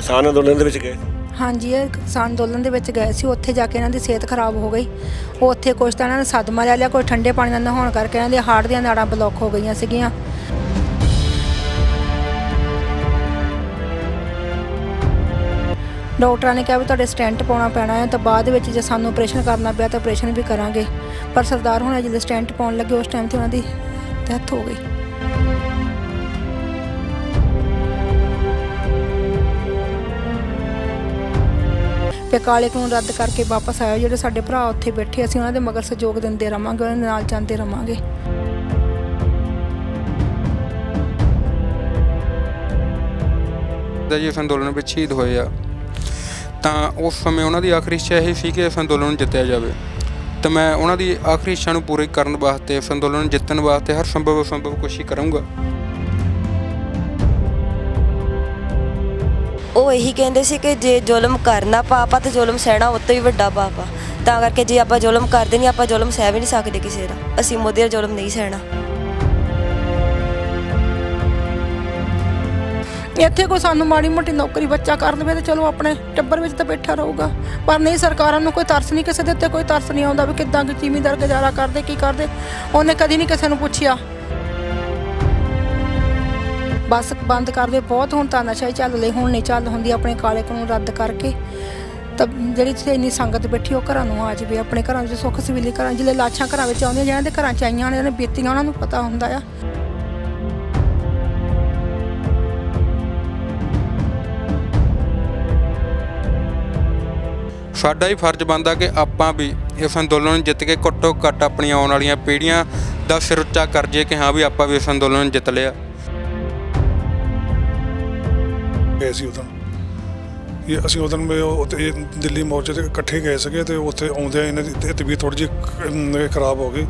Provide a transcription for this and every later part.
किसान अंदोलन दे विच गए? हाँ जी, ये किसान अंदोलन दे विच गए सी। उत्थे जाके इन्हां दी सेहत खराब हो गई। उत्थे कुछ तां इन्हां ने सदमा ले लिया, कोई ठंडे पानी नाल नहाउण करके इन्हां दी हार्ट दीआं नाड़ां ब्लॉक हो गईयां सीगीआं। डॉक्टरां ने कहा भी तुहाडे स्टेंट पाउणा पैना है, तो बाद विच जे सानूं ऑपरेशन करना पिया तो ऑपरेशन भी करांगे। पर सरदार हुणे जिल्ले स्टेंट पाउण लगे उस टाइम ते उन्हां दी डैथ हो गई। ते काले कानून रद्द करके वापस आए। जिहड़े साडे भरा उत्थे बैठे असीं उन्हां दे मगर सहयोग दिंदे रहांगे, उन्हां दे नाल जांदे रहांगे। जी इस अंदोलन में शहीद होए आ ਤਾਂ उस समय उन्हों की आखिरी इच्छा यही सी कि इस अंदोलन ਨੂੰ ਜਿੱਤਿਆ ਜਾਵੇ। तो मैं उन्हों की आखिरी इच्छा ਨੂੰ पूरी ਕਰਨ वास्ते इस अंदोलन ਨੂੰ ਜਿੱਤਣ वास्ते हर संभव कोशिश करूँगा। ਉਹ ਇਹੀ ਕਹਿੰਦੇ ਸੀ ਕਿ ਜੇ ਜ਼ੁਲਮ ਕਰਨਾ ਪਾਪ ਆ ਤੇ ਜ਼ੁਲਮ ਸਹਿਣਾ ਉਹ ਤੋਂ ਵੀ ਵੱਡਾ ਪਾਪ ਆ। ਤਾਂ ਕਰਕੇ ਜੇ ਆਪਾਂ ਜ਼ੁਲਮ ਕਰਦੇ ਨਹੀਂ, ਆਪਾਂ ਜ਼ੁਲਮ ਸਹਿ ਵੀ ਨਹੀਂ ਸਕਦੇ ਕਿਸੇ ਦਾ। ਅਸੀਂ ਮੋਦੀ ਦਾ ਜ਼ੁਲਮ ਨਹੀਂ ਸਹਿਣਾ। ਇੱਥੇ ਕੋਈ ਸਾਨੂੰ ਮਾੜੀ ਮੋਟੀ ਨੌਕਰੀ ਬੱਚਾ ਕਰ ਲਵੇ ਤੇ ਚਲੋ ਆਪਣੇ ਟੱਬਰ ਵਿੱਚ ਤਾਂ ਬੈਠਾ ਰਹੂਗਾ। ਪਰ ਨਹੀਂ, ਸਰਕਾਰਾਂ ਨੂੰ ਕੋਈ ਤਰਸ ਨਹੀਂ, ਕਿਸੇ ਦੇ ਉੱਤੇ ਕੋਈ ਤਰਸ ਨਹੀਂ ਆਉਂਦਾ ਵੀ ਕਿੱਦਾਂ ਕਿ ਜ਼ਿਮੀਂਦਾਰ ਗੁਜ਼ਾਰਾ ਕਰਦੇ ਕੀ ਕਰਦੇ। ਉਹਨੇ ਕਦੀ ਨਹੀਂ ਕਿਸੇ ਨੂੰ ਪੁੱਛਿਆ। बस बंद कर दे बहुत, हुण तां नशा ही चल ले, हुण नहीं चल होंदी। अपने काले कानून रद्द करके तो जिहड़ी इन्नी संगत बैठी वो घरां नूं आ जावे, अपने घरां विच सुख सवीली घरां जिल्ले लाशां घरां विच आउंदियां, जिन्हां दे घरां च आईयां ने बीतियां उन्हां नूं पता हुंदा आ। साडा ही फर्ज बनदा कि आपां भी इस अंदोलन जित के घट्टो घट्ट अपनी आउण वालीआं पीढ़ियां दा सिर उत्चा कर जाइए कि हाँ भी आपां भी इस अंदोलन जित लिया। गए सी उदन ये असीं उदन दिल्ली मोर्चे ते इकट्ठे गए सके तो उत्थे आउंदे इन्हां दी तबीयत थोड़ी जी खराब हो गई।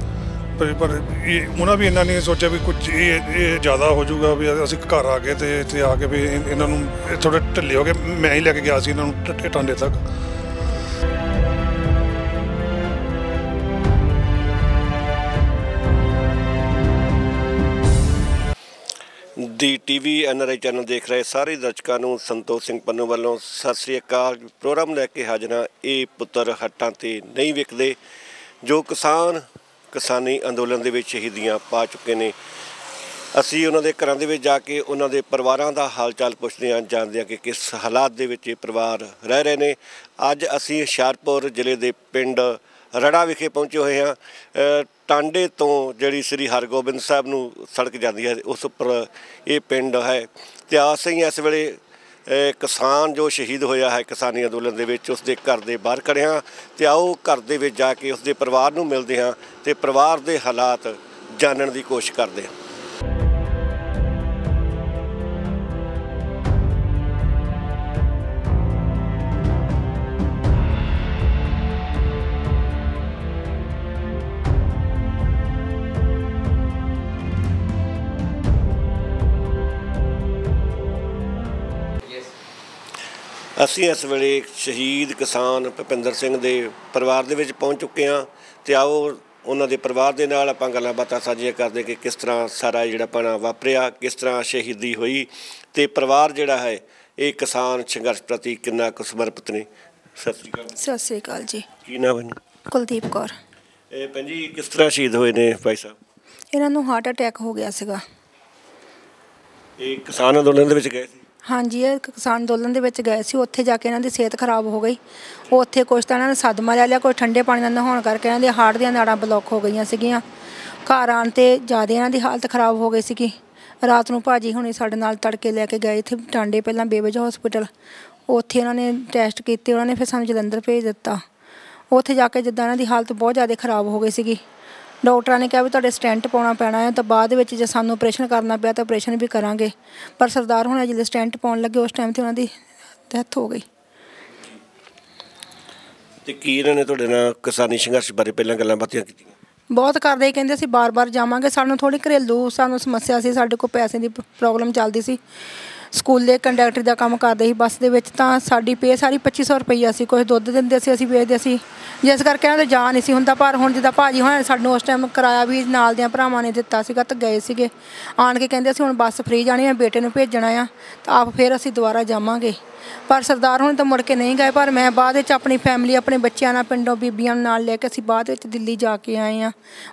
पर उन्होंने भी इन्ना नहीं सोचा भी कुछ ये ज़्यादा हो जाऊगा भी असीं घर आ गए तो इत्थे आके भी इन्हां नूं थोड़े ढिल्ले हो गए। मैं ही लैके गया सी इन्हां नूं टांडे तक। दी टीवी NRI चैनल देख रहे सारे दर्शकों को संतोष सिंह पन्नू वालों सत श्री अकाल। प्रोग्राम लैके हाजिर हाँ। ये पुत्र हट्टां ते नहीं विकदे जो किसान किसानी अंदोलन दे विच शहीदियां पा चुके ने। असी उन्होंने घरां दे विच जाके उन्होंने परिवारां दा हाल चाल पुछदे हां, जानदे हां कि किस हालात दे विच परिवार रह रहे ने। अज असी हुशियारपुर जिले दे पिंड रड़ा विखे पहुँचे हुए हैं। टांडे तो जी श्री हरगोबिंद साहब नूं सड़क जाती है उस उपर ये पिंड है। तो असीं इस वेले किसान जो शहीद होया है किसानी अंदोलन दे विच उसके घर के बाहर खड़े हाँ। तो आओ घर दे विच जाके उसके परिवार नूं मिलदे हाँ ते परिवार के हालात जानने की कोशिश करते हैं। असी इस वेले शहीद किसान भुपिंदर सिंह के परिवार दे विच पहुँच चुके हाँ। तो आओ उन्होंने परिवार के नाल आपां गल्लां बातां साझियां करदे कि किस तरह सारा जिहड़ा पाना वापरिया, किस तरह शहीदी हुई तो परिवार जिहड़ा है ये किसान संघर्ष प्रति कितना कुछ समर्पित ने। सत श्री अकाल जी। की नाम है? कुलदीप कौर। भैन जी किस तरह शहीद हुए ने भाई साहब? इन्हां नूं हार्ट अटैक हो गया सीगा। ये किसान अंदोलन दे विच गए सी? हाँ जी, ये किसान अंदोलन दे विच गए सी। उत्थे जाके इन्हां दी सेहत खराब हो गई। उत्थे कुछ तां इन्हां ने सदमा ले लिया, कोई ठंडे पानी नाल नहाउण करके इन्हां दी हार्ट दीआं नाड़ां ब्लॉक हो गईयां सीगीआं। घर आण ते ज़्यादा इन्हां दी हालत खराब हो गई सीगी। रात नूं भाजी हुणे साडे नाल तड़के लैके गए इत्थे टांडे, पहलां बेबज हॉस्पिटल। उत्थे इन्हां ने टैसट कीते, उन्हां ने फिर सानूं जलंधर भेज दित्ता। उत्थे जाके जिद्दां इन्हां दी हालत बहुत ज़्यादा खराब हो गई सीगी। डॉक्टरां ने कहा भी तुहाडे स्टेंट पाउणा पैना है, तो बाद विच जे सानूं ऑपरेशन करना पिया तो ऑपरेशन भी करांगे। पर सरदार हुणे जिल्ले स्टेंट पाउण लगे उस टाइम ते उन्हां दी डैथ हो गई। ते की इन्हां ने तुहाडे नाल किसानी संघर्ष बारे पहलां गल्लां बातियां कीतियां? बहुत करदे, कहंदे असीं बार-बार जावांगे, सानूं थोड़ी घरेलू सानूं समस्या सी, साडे कोल पैसे दी प्रॉब्लम चलदी सी। ਸਕੂਲੇ ਕੰਡਕਟਰ ਦਾ ਕੰਮ ਕਰਦੇ ਸੀ ਬੱਸ ਦੇ ਵਿੱਚ, ਤਾਂ ਸਾਡੀ ਪੇ ਸਾਰੀ 2500 ਰੁਪਈਆ ਸੀ। ਕੁਛ ਦੁੱਧ ਦਿੰਦੇ ਸੀ, ਅਸੀਂ ਵੇਚਦੇ ਸੀ, ਜਿਸ ਕਰਕੇ ਇਹਨਾਂ ਦੇ ਜਾ ਨਹੀਂ ਸੀ ਹੁੰਦਾ। ਪਰ ਹੁਣ ਜਿੱਦਾਂ ਭਾਜੀ ਹੋਣਾ ਸਾਨੂੰ ਉਸ ਟਾਈਮ ਕਿਰਾਇਆ ਵੀ ਨਾਲ ਦਿਆਂ ਭਰਾਵਾਂ ਨੇ ਦਿੱਤਾ ਸੀਗਾ, ਤਾਂ ਗਏ ਸੀਗੇ ਆਣ ਕੇ ਕਹਿੰਦੇ ਅਸੀਂ ਹੁਣ ਬੱਸ ਫਰੀ ਜਾਣੀ ਆ, ਬੇਟੇ ਨੂੰ ਭੇਜਣਾ ਆ, ਤਾਂ ਆਪ ਫਿਰ ਅਸੀਂ ਦੁਬਾਰਾ ਜਾਵਾਂਗੇ। ਪਰ ਸਰਦਾਰ ਹੁਣ ਤਾਂ ਮੁੜ ਕੇ ਨਹੀਂ ਗਏ। ਪਰ ਮੈਂ ਬਾਅਦ ਵਿੱਚ ਆਪਣੀ ਫੈਮਿਲੀ, ਆਪਣੇ ਬੱਚਿਆਂ ਨਾਲ, ਪਿੰਡੋਂ ਬੀਬੀਆਂ ਨੂੰ ਨਾਲ ਲੈ ਕੇ ਅਸੀਂ ਬਾਅਦ ਵਿੱਚ ਦਿੱਲੀ ਜਾ ਕੇ ਆਏ ਹਾਂ।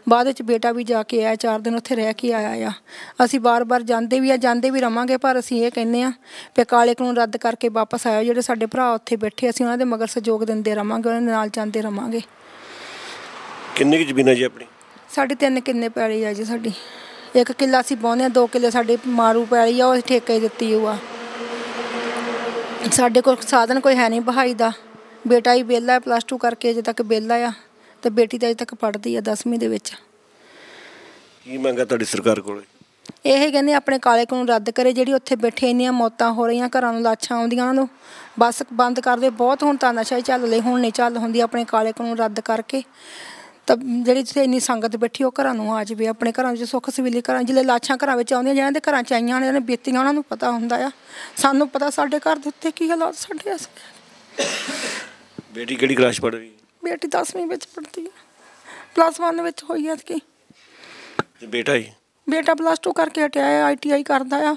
ਬਾਅਦ ਵਿੱਚ ਬੇਟਾ ਵੀ ਜਾ ਕੇ ਆਇਆ, 4 ਦਿਨ ਉੱਥੇ ਰਹਿ ਕੇ ਆਇਆ ਆ। ਅਸੀਂ ਬਾਰ-ਬਾਰ ਜਾਂਦੇ ਵੀ ਵੀ ਰਵਾਂਗੇ। ਪਰ ਅਸੀਂ ਇਹ ਕਹਿੰਦੇ ਹਾਂ ਵੀ ਕਾਲੇ ਕਾਨੂੰਨ ਰੱਦ ਕਰਕੇ ਵਾਪਸ ਆਇਓ। ਜਿਹੜੇ ਸਾਡੇ ਭਰਾ ਉੱਥੇ ਬੈਠੇ, ਅਸੀਂ ਉਹਨਾਂ ਦੇ ਮਗਰ ਸਹਿਯੋਗ ਦਿੰਦੇ ਰਵਾਂਗੇ, ਉਹਨਾਂ ਦੇ ਨਾਲ ਜਾਂਦੇ ਰਵਾਂਗੇ। ਕਿੰਨੀ ਕੁ ਜ਼ਮੀਨ ਹੈ ਜੀ ਆਪਣੀ? ਸਾਡੀ 3 ਕਿੱਲੇ ਪੈਲੀ ਆ ਜੀ। ਸਾਡੀ 1 ਕਿੱਲਾ ਅਸੀਂ ਵਾਹੁੰਦੇ ਹਾਂ, 2 ਕਿੱਲੇ ਸਾਡੇ ਮਾਰੂ ਪੈਲੀ ਆ, ਉਹ ਠੇਕੇ ਦਿੱਤੀ ਉਹ ਆ। ਸਾਡੇ ਕੋਲ ਸਾਧਨ ਕੋਈ ਹੈ ਨਹੀਂ ਬਹਾਈ ਦਾ। ਬੇਟਾ ਹੀ ਵਿਹਲਾ, +2 ਕਰਕੇ ਅਜੇ ਤੱਕ ਵਿਹਲਾ ਆ, ਅਤੇ ਬੇਟੀ ਤਾਂ ਅਜੇ ਤੱਕ ਪੜ੍ਹਦੀ ਆ 10ਵੀਂ ਦੇ ਵਿੱਚ। ਕੀ ਮੰਗ ਆ ਤੁਹਾਡੀ ਸਰਕਾਰ ਕੋਲ? ਇਹ ਕਹਿੰਦੇ ਆਪਣੇ ਕਾਲੇ ਕਾਨੂੰਨ ਰੱਦ ਕਰੇ। ਜਿਹੜੀ ਉੱਥੇ ਬੈਠੇ ਇੰਨੀਆਂ ਮੌਤਾਂ ਹੋ ਰਹੀਆਂ, ਘਰਾਂ ਨੂੰ ਲਾਸ਼ਾਂ ਆਉਂਦੀਆਂ, ਉਹਨਾਂ ਨੂੰ ਬੱਸ ਬੰਦ ਕਰ ਦੇ। ਬਹੁਤ ਹੁਣ ਤਾਨਾਸ਼ਾਹੀ ਚੱਲ ਲਈ, ਹੁਣ ਨਹੀਂ ਚੱਲ ਹੁੰਦੀ। ਆਪਣੇ ਕਾਲੇ ਕਾਨੂੰਨ ਰੱਦ ਕਰਕੇ ਤਾਂ ਜਿਹੜੀ ਜਿੱਥੇ ਇੰਨੀ ਸੰਗਤ ਬੈਠੀ ਉਹ ਘਰਾਂ ਨੂੰ ਆ ਜਾਵੇ, ਆਪਣੇ ਘਰਾਂ ਵਿੱਚ ਸੁੱਖ ਸਵੀਲੀ। ਜਿਹੜੇ ਲਾਸ਼ਾਂ ਘਰਾਂ ਵਿੱਚ ਆਉਂਦੀਆਂ, ਜਿਹਨਾਂ ਦੇ ਘਰਾਂ 'ਚ ਆਈਆਂ ਨੇ, ਬੀਤੀਆਂ, ਉਹਨਾਂ ਨੂੰ ਪਤਾ ਹੁੰਦਾ ਆ। ਸਾਨੂੰ ਪਤਾ ਸਾਡੇ ਘਰ ਦੇ ਉੱਤੇ ਕੀ ਹਾਲਾਤ ਸਾਡੇ। ਬੇਟੀ ਕਿਹੜੀ ਕਲਾਸ ਪੜ੍ਹ ਰਹੀ? ਬੇਟੀ 10ਵੀਂ ਵਿੱਚ ਪੜ੍ਹਦੀ ਆ, +1 ਵਿੱਚ ਹੋਈ ਹੈ ਕਿ। ਤੇ ਬੇਟਾ ਜੀ? ਬੇਟਾ +2 ਕਰਕੇ ਹਟਿਆ ਹੈ, ITI ਕਰਦਾ ਆ।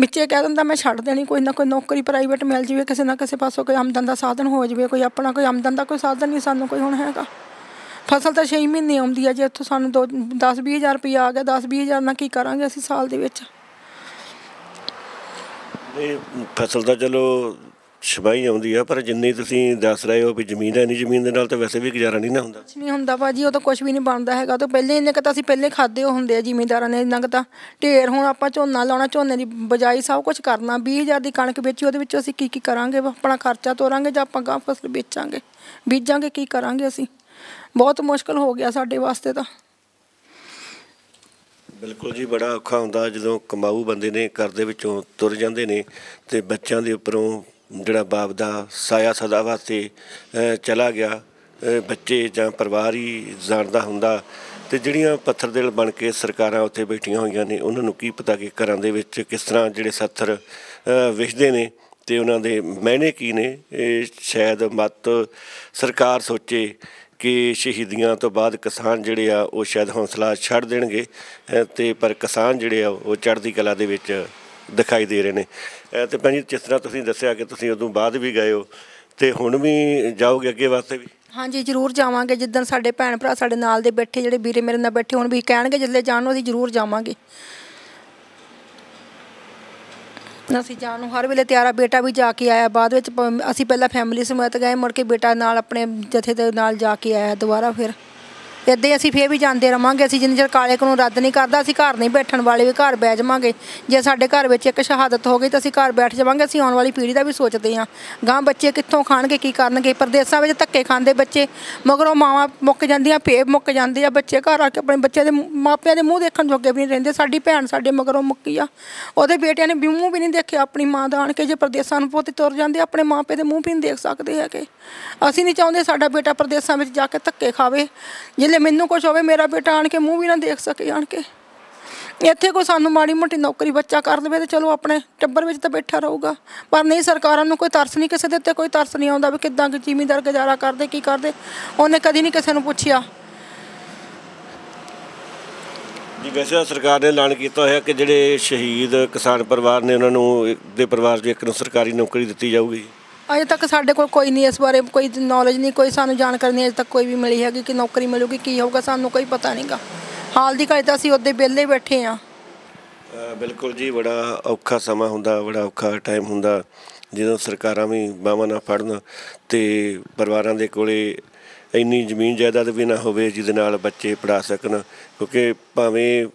ਵਿੱਚੇ ਕਹਿ ਦਿੰਦਾ ਮੈਂ ਛੱਡ ਦੇਣੀ, ਕੋਈ ਨਾ ਕੋਈ ਨੌਕਰੀ ਪ੍ਰਾਈਵੇਟ ਮਿਲ ਜਾਵੇ, ਕਿਸੇ ਨਾ ਕਿਸੇ ਪਾਸੋਂ ਕੋਈ ਆਮਦਨ ਦਾ ਸਾਧਨ ਹੋ ਜਾਵੇ। ਕੋਈ ਆਪਣਾ ਕੋਈ ਆਮਦਨ ਦਾ ਕੋਈ ਸਾਧਨ ਨਹੀਂ ਸਾਨੂੰ ਕੋਈ ਹੁਣ ਹੈਗਾ। ਫਸਲ ਤਾਂ 6 ਮਹੀਨੇ ਆਉਂਦੀ ਹੈ। ਜੇ ਉੱਥੋਂ ਸਾਨੂੰ 10-20 ਹਜ਼ਾਰ ਰੁਪਈਆ ਆ ਗਿਆ, 10-20 ਹਜ਼ਾਰ ਨਾਲ ਕੀ ਕਰਾਂਗੇ ਅਸੀਂ ਸਾਲ ਦੇ ਵਿੱਚ? ਨਹੀਂ, ਫਸਲ ਤਾਂ ਚਲੋ ਛਬਾਈ ਆਉਂਦੀ ਆ, ਪਰ ਜਿੰਨੀ ਤੁਸੀਂ ਦੱਸ ਰਹੇ ਹੋ ਵੀ ਜ਼ਮੀਨ ਹੈ ਨਹੀਂ, ਜ਼ਮੀਨ ਦੇ ਨਾਲ ਤਾਂ ਵੈਸੇ ਵੀ ਗੁਜ਼ਾਰਾ ਨਹੀਂ ਨਾ ਹੁੰਦਾ। ਕੁਛ ਨਹੀਂ ਹੁੰਦਾ ਭਾਜੀ, ਉਹ ਤਾਂ ਕੁਛ ਵੀ ਨਹੀਂ ਬਣਦਾ ਹੈਗਾ। ਉਹ ਤਾਂ ਪਹਿਲੇ ਇੰਨੇ ਕੁ ਤਾਂ ਅਸੀਂ ਪਹਿਲੇ ਖਾਦੇ ਹੁੰਦੇ ਆ ਜ਼ਿਮੀਂਦਾਰਾਂ ਨੇ, ਇੰਨਾ ਕੁ ਤਾਂ ਢੇਰ। ਹੁਣ ਆਪਾਂ ਝੋਨਾ ਲਾਉਣਾ, ਝੋਨੇ ਦੀ ਬਜਾਈ ਸਭ ਕੁਛ ਕਰਨਾ। 20 ਹਜ਼ਾਰ ਦੀ ਕਣਕ ਵੇਚੀ, ਉਹਦੇ ਵਿੱਚੋਂ ਅਸੀਂ ਕੀ ਕਰਾਂਗੇ? ਆਪਣਾ ਖਰਚਾ ਤੋਰਾਂਗੇ ਜਾਂ ਆਪਾਂ ਗਾਂ ਫਸਲ ਵੇਚਾਂਗੇ, ਬੀਜਾਂਗੇ, ਕੀ ਕਰਾਂਗੇ ਅਸੀਂ? ਬਹੁਤ ਮੁਸ਼ਕਿਲ ਹੋ ਗਿਆ ਸਾਡੇ ਵਾਸਤੇ ਤਾਂ। ਬਿਲਕੁਲ ਜੀ, ਬੜਾ ਔਖਾ ਹੁੰਦਾ ਜਦੋਂ ਕਮਾਊ ਬੰਦੇ ਨੇ ਘਰ ਦੇ ਵਿੱਚੋਂ ਤੁਰ ਜਾਂਦੇ ਨੇ, ਅਤੇ ਬੱਚਿਆਂ ਦੇ ਉੱਪਰੋਂ ਜਿਹੜਾ ਬਾਪ ਦਾ ਸਾਇਆ ਸਦਾ ਵਾਸਤੇ ਚਲਾ ਗਿਆ, ਬੱਚੇ ਜਾਂ ਪਰਿਵਾਰ ਹੀ ਜਾਣਦਾ ਹੁੰਦਾ। ਅਤੇ ਜਿਹੜੀਆਂ ਪੱਥਰ ਦਿਲ ਬਣ ਕੇ ਸਰਕਾਰਾਂ ਉੱਥੇ ਬੈਠੀਆਂ ਹੋਈਆਂ ਨੇ, ਉਹਨਾਂ ਨੂੰ ਕੀ ਪਤਾ ਕਿ ਘਰਾਂ ਦੇ ਵਿੱਚ ਕਿਸ ਤਰ੍ਹਾਂ ਜਿਹੜੇ ਸੱਥਰ ਵਿਛਦੇ ਨੇ ਅਤੇ ਉਹਨਾਂ ਦੇ ਮਾਇਨੇ ਕੀ ਨੇ। ਇਹ ਸ਼ਾਇਦ ਮੱਤ ਸਰਕਾਰ ਸੋਚੇ ਕਿ ਸ਼ਹੀਦੀਆਂ ਤੋਂ ਬਾਅਦ ਕਿਸਾਨ ਜਿਹੜੇ ਆ ਉਹ ਸ਼ਾਇਦ ਹੌਸਲਾ ਛੱਡ ਦੇਣਗੇ, ਅਤੇ ਪਰ ਕਿਸਾਨ ਜਿਹੜੇ ਆ ਉਹ ਚੜ੍ਹਦੀ ਕਲਾ ਦੇ ਵਿੱਚ ਦਿਖਾਈ ਦੇ ਰਹੇ ਨੇ। ਅਤੇ ਭੈਣ ਜੀ, ਜਿਸ ਤਰ੍ਹਾਂ ਤੁਸੀਂ ਦੱਸਿਆ ਕਿ ਤੁਸੀਂ ਉਦੋਂ ਬਾਅਦ ਵੀ ਗਏ ਹੋ, ਅਤੇ ਹੁਣ ਵੀ ਜਾਓਗੇ ਅੱਗੇ ਵਾਸਤੇ ਵੀ? ਹਾਂਜੀ, ਜ਼ਰੂਰ ਜਾਵਾਂਗੇ। ਜਿੱਦਣ ਸਾਡੇ ਭੈਣ ਭਰਾ ਸਾਡੇ ਨਾਲ ਦੇ ਬੈਠੇ, ਜਿਹੜੇ ਵੀਰੇ ਮੇਰੇ ਨਾਲ ਬੈਠੇ, ਹੁਣ ਵੀ ਕਹਿਣਗੇ ਜਿੱਦਲੇ ਜਾਣ ਨੂੰ, ਅਸੀਂ ਜ਼ਰੂਰ ਜਾਵਾਂਗੇ। ਅਸੀਂ ਜਾਣ ਨੂੰ ਹਰ ਵੇਲੇ ਤਿਆਰ ਆ। ਬੇਟਾ ਵੀ ਜਾ ਕੇ ਆਇਆ ਬਾਅਦ ਵਿੱਚ। ਅਸੀਂ ਪਹਿਲਾਂ ਫੈਮਿਲੀ ਸਮੇਤ ਗਏ, ਮੁੜ ਕੇ ਬੇਟਾ ਨਾਲ ਆਪਣੇ ਜਥੇ ਦੇ ਨਾਲ ਜਾ ਕੇ ਆਇਆ ਦੁਬਾਰਾ। ਫਿਰ ਇੱਦਾਂ ਹੀ ਅਸੀਂ ਫਿਰ ਵੀ ਜਾਂਦੇ ਰਵਾਂਗੇ। ਅਸੀਂ ਜਿੰਨੀ ਚਿਰ ਕਾਲੇ ਕਾਨੂੰਨ ਰੱਦ ਨਹੀਂ ਕਰਦਾ, ਅਸੀਂ ਘਰ ਨਹੀਂ ਬੈਠਣ ਵਾਲੇ, ਵੀ ਘਰ ਬਹਿ ਜਾਵਾਂਗੇ। ਜੇ ਸਾਡੇ ਘਰ ਵਿੱਚ ਇੱਕ ਸ਼ਹਾਦਤ ਹੋ ਗਈ ਤਾਂ ਅਸੀਂ ਘਰ ਬੈਠ ਜਾਵਾਂਗੇ। ਅਸੀਂ ਆਉਣ ਵਾਲੀ ਪੀੜ੍ਹੀ ਦਾ ਵੀ ਸੋਚਦੇ ਹਾਂ, ਗਾਂ ਬੱਚੇ ਕਿੱਥੋਂ ਖਾਣਗੇ, ਕੀ ਕਰਨਗੇ? ਪ੍ਰਦੇਸਾਂ ਵਿੱਚ ਧੱਕੇ ਖਾਂਦੇ ਬੱਚੇ, ਮਗਰੋਂ ਮਾਵਾਂ ਮੁੱਕ ਜਾਂਦੀਆਂ, ਫੇਰ ਮੁੱਕ ਜਾਂਦੇ ਆ ਬੱਚੇ। ਘਰ ਆ ਕੇ ਆਪਣੇ ਬੱਚਿਆਂ ਦੇ ਮਾਪਿਆਂ ਦੇ ਮੂੰਹ ਦੇਖਣ ਜੋਗੇ ਵੀ ਨਹੀਂ ਰਹਿੰਦੇ। ਸਾਡੀ ਭੈਣ ਸਾਡੇ ਮਗਰੋਂ ਮੁੱਕੀ ਆ, ਉਹਦੇ ਬੇਟਿਆਂ ਨੇ ਮੂੰਹ ਵੀ ਨਹੀਂ ਦੇਖਿਆ ਆਪਣੀ ਮਾਂ ਦਾ ਆਣ ਕੇ। ਜੇ ਪ੍ਰਦੇਸਾਂ ਨੂੰ ਪੁੱਤ ਤੁਰ ਜਾਂਦੇ, ਆਪਣੇ ਮਾਪੇ ਦੇ ਮੂੰਹ ਵੀ ਨਹੀਂ ਦੇਖ ਸਕਦੇ ਹੈਗੇ। ਅਸੀਂ ਨਹੀਂ ਚਾਹੁੰਦੇ ਸਾਡਾ ਬੇਟਾ ਪ੍ਰਦੇਸਾਂ ਵਿੱਚ ਜਾ ਕੇ ਧੱਕੇ ਖਾਵੇ। ਜਿੱਲੇ ਮੈਨੂੰ ਕੁਛ ਹੋਵੇ, ਮੇਰਾ ਬੇਟਾ ਆਣ ਕੇ ਮੂੰਹ ਵੀ ਨਾ ਦੇਖ ਸਕੇ ਆਣ ਕੇ। ਇੱਥੇ ਕੋਈ ਸਾਨੂੰ ਮਾੜੀ ਮੋਟੀ ਨੌਕਰੀ ਬੱਚਾ ਕਰ ਲਵੇ ਤਾਂ ਚਲੋ ਆਪਣੇ ਟੱਬਰ ਵਿੱਚ ਤਾਂ ਬੈਠਾ ਰਹੂਗਾ। ਪਰ ਨਹੀਂ, ਸਰਕਾਰਾਂ ਨੂੰ ਕੋਈ ਤਰਸ ਨਹੀਂ, ਕਿਸੇ ਦੇ ਉੱਤੇ ਕੋਈ ਤਰਸ ਨਹੀਂ ਆਉਂਦਾ ਵੀ ਕਿੱਦਾਂ ਜ਼ਿਮੀਂਦਾਰ ਗੁਜ਼ਾਰਾ ਕਰਦੇ, ਕੀ ਕਰਦੇ। ਉਹਨੇ ਕਦੀ ਨਹੀਂ ਕਿਸੇ ਨੂੰ ਪੁੱਛਿਆ ਜੀ। ਵੈਸੇ ਸਰਕਾਰ ਨੇ ਐਲਾਨ ਕੀਤਾ ਹੋਇਆ ਕਿ ਜਿਹੜੇ ਸ਼ਹੀਦ ਕਿਸਾਨ ਪਰਿਵਾਰ ਨੇ, ਉਹਨਾਂ ਨੂੰ ਦੇ ਪਰਿਵਾਰ 'ਚ ਇੱਕ ਨੂੰ ਸਰਕਾਰੀ ਨੌਕਰੀ ਦਿੱਤੀ ਜਾਊਗੀ। ਅਜੇ ਤੱਕ ਸਾਡੇ ਕੋਲ ਕੋਈ ਨਹੀਂ, ਇਸ ਬਾਰੇ ਕੋਈ ਨੌਲੇਜ ਨਹੀਂ, ਕੋਈ ਸਾਨੂੰ ਜਾਣਕਾਰੀ ਨਹੀਂ ਅਜੇ ਤੱਕ ਕੋਈ ਵੀ ਮਿਲੀ ਹੈਗੀ ਕਿ ਨੌਕਰੀ ਮਿਲੂਗੀ, ਕੀ ਹੋਊਗਾ, ਸਾਨੂੰ ਕੋਈ ਪਤਾ ਨਹੀਂ ਗਾ। ਹਾਲ ਦੀ ਘੜੀ ਤਾਂ ਅਸੀਂ ਉੱਦੇ ਵਿਹਲੇ ਬੈਠੇ ਹਾਂ। ਬਿਲਕੁਲ ਜੀ, ਬੜਾ ਔਖਾ ਸਮਾਂ ਹੁੰਦਾ, ਬੜਾ ਔਖਾ ਟਾਈਮ ਹੁੰਦਾ ਜਦੋਂ ਸਰਕਾਰਾਂ ਵੀ ਬਾਹਾਂ ਨਾ ਫੜਨ ਅਤੇ ਪਰਿਵਾਰਾਂ ਦੇ ਕੋਲ ਇੰਨੀ ਜ਼ਮੀਨ ਜਾਇਦਾਦ ਵੀ ਨਾ ਹੋਵੇ ਜਿਹਦੇ ਨਾਲ ਬੱਚੇ ਪੜ੍ਹਾ ਸਕਣ। ਕਿਉਂਕਿ ਭਾਵੇਂ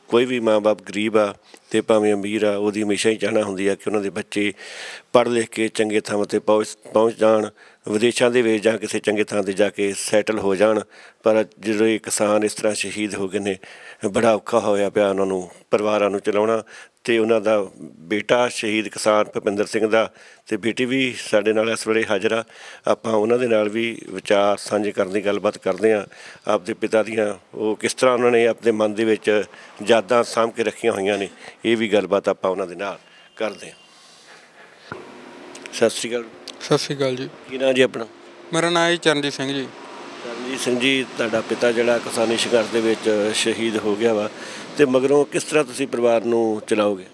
ਕੋਈ ਵੀ ਮਾਂ ਬਾਪ ਗਰੀਬ ਆ ਅਤੇ ਭਾਵੇਂ ਅਮੀਰ ਆ, ਉਹਦੀ ਹਮੇਸ਼ਾ ਹੀ ਚਾਹਨਾ ਹੁੰਦੀ ਆ ਕਿ ਉਹਨਾਂ ਦੇ ਬੱਚੇ ਪੜ੍ਹ ਲਿਖ ਕੇ ਚੰਗੇ ਥਾਵਾਂ 'ਤੇ ਪਹੁੰਚ ਜਾਣ, ਵਿਦੇਸ਼ਾਂ ਦੇ ਵਿੱਚ ਜਾਂ ਕਿਸੇ ਚੰਗੇ ਥਾਂ 'ਤੇ ਜਾ ਕੇ ਸੈਟਲ ਹੋ ਜਾਣ। ਪਰ ਜਦੋਂ ਇਹ ਕਿਸਾਨ ਇਸ ਤਰ੍ਹਾਂ ਸ਼ਹੀਦ ਹੋ ਗਏ ਨੇ, ਬੜਾ ਔਖਾ ਹੋਇਆ ਪਿਆ ਉਹਨਾਂ ਨੂੰ, ਪਰਿਵਾਰਾਂ ਨੂੰ ਚਲਾਉਣਾ। ਅਤੇ ਉਹਨਾਂ ਦਾ ਬੇਟਾ ਸ਼ਹੀਦ ਕਿਸਾਨ ਭੁਪਿੰਦਰ ਸਿੰਘ ਦਾ ਅਤੇ ਬੇਟੀ ਵੀ ਸਾਡੇ ਨਾਲ ਇਸ ਵੇਲੇ ਹਾਜ਼ਰ ਆ। ਆਪਾਂ ਉਹਨਾਂ ਦੇ ਨਾਲ ਵੀ ਵਿਚਾਰ ਸਾਂਝੇ ਕਰਨ ਦੀ ਗੱਲਬਾਤ ਕਰਦੇ ਹਾਂ। ਆਪਦੇ ਪਿਤਾ ਦੀਆਂ ਉਹ ਕਿਸ ਤਰ੍ਹਾਂ ਉਹਨਾਂ ਨੇ ਆਪਣੇ ਮਨ ਦੇ ਵਿੱਚ ਯਾਦਾਂ ਸਾਂਭ ਕੇ ਰੱਖੀਆਂ ਹੋਈਆਂ ਨੇ, ਇਹ ਵੀ ਗੱਲਬਾਤ ਆਪਾਂ ਉਹਨਾਂ ਦੇ ਨਾਲ ਕਰਦੇ ਹਾਂ। ਸਤਿ ਸ਼੍ਰੀ ਅਕਾਲ। ਸਤਿ ਸ਼੍ਰੀ ਅਕਾਲ ਜੀ। ਕੀ ਨਾਂ ਜੀ ਆਪਣਾ? ਮੇਰਾ ਨਾਂ ਹੈ ਚਰਨਜੀਤ ਸਿੰਘ ਜੀ। ਚਰਨਜੀਤ ਸਿੰਘ ਜੀ, ਤੁਹਾਡਾ ਪਿਤਾ ਜਿਹੜਾ ਕਿਸਾਨੀ ਸੰਘਰਸ਼ ਦੇ ਵਿੱਚ ਸ਼ਹੀਦ ਹੋ ਗਿਆ ਵਾ, ਅਤੇ ਮਗਰੋਂ ਕਿਸ ਤਰ੍ਹਾਂ ਤੁਸੀਂ ਪਰਿਵਾਰ ਨੂੰ ਚਲਾਓਗੇ?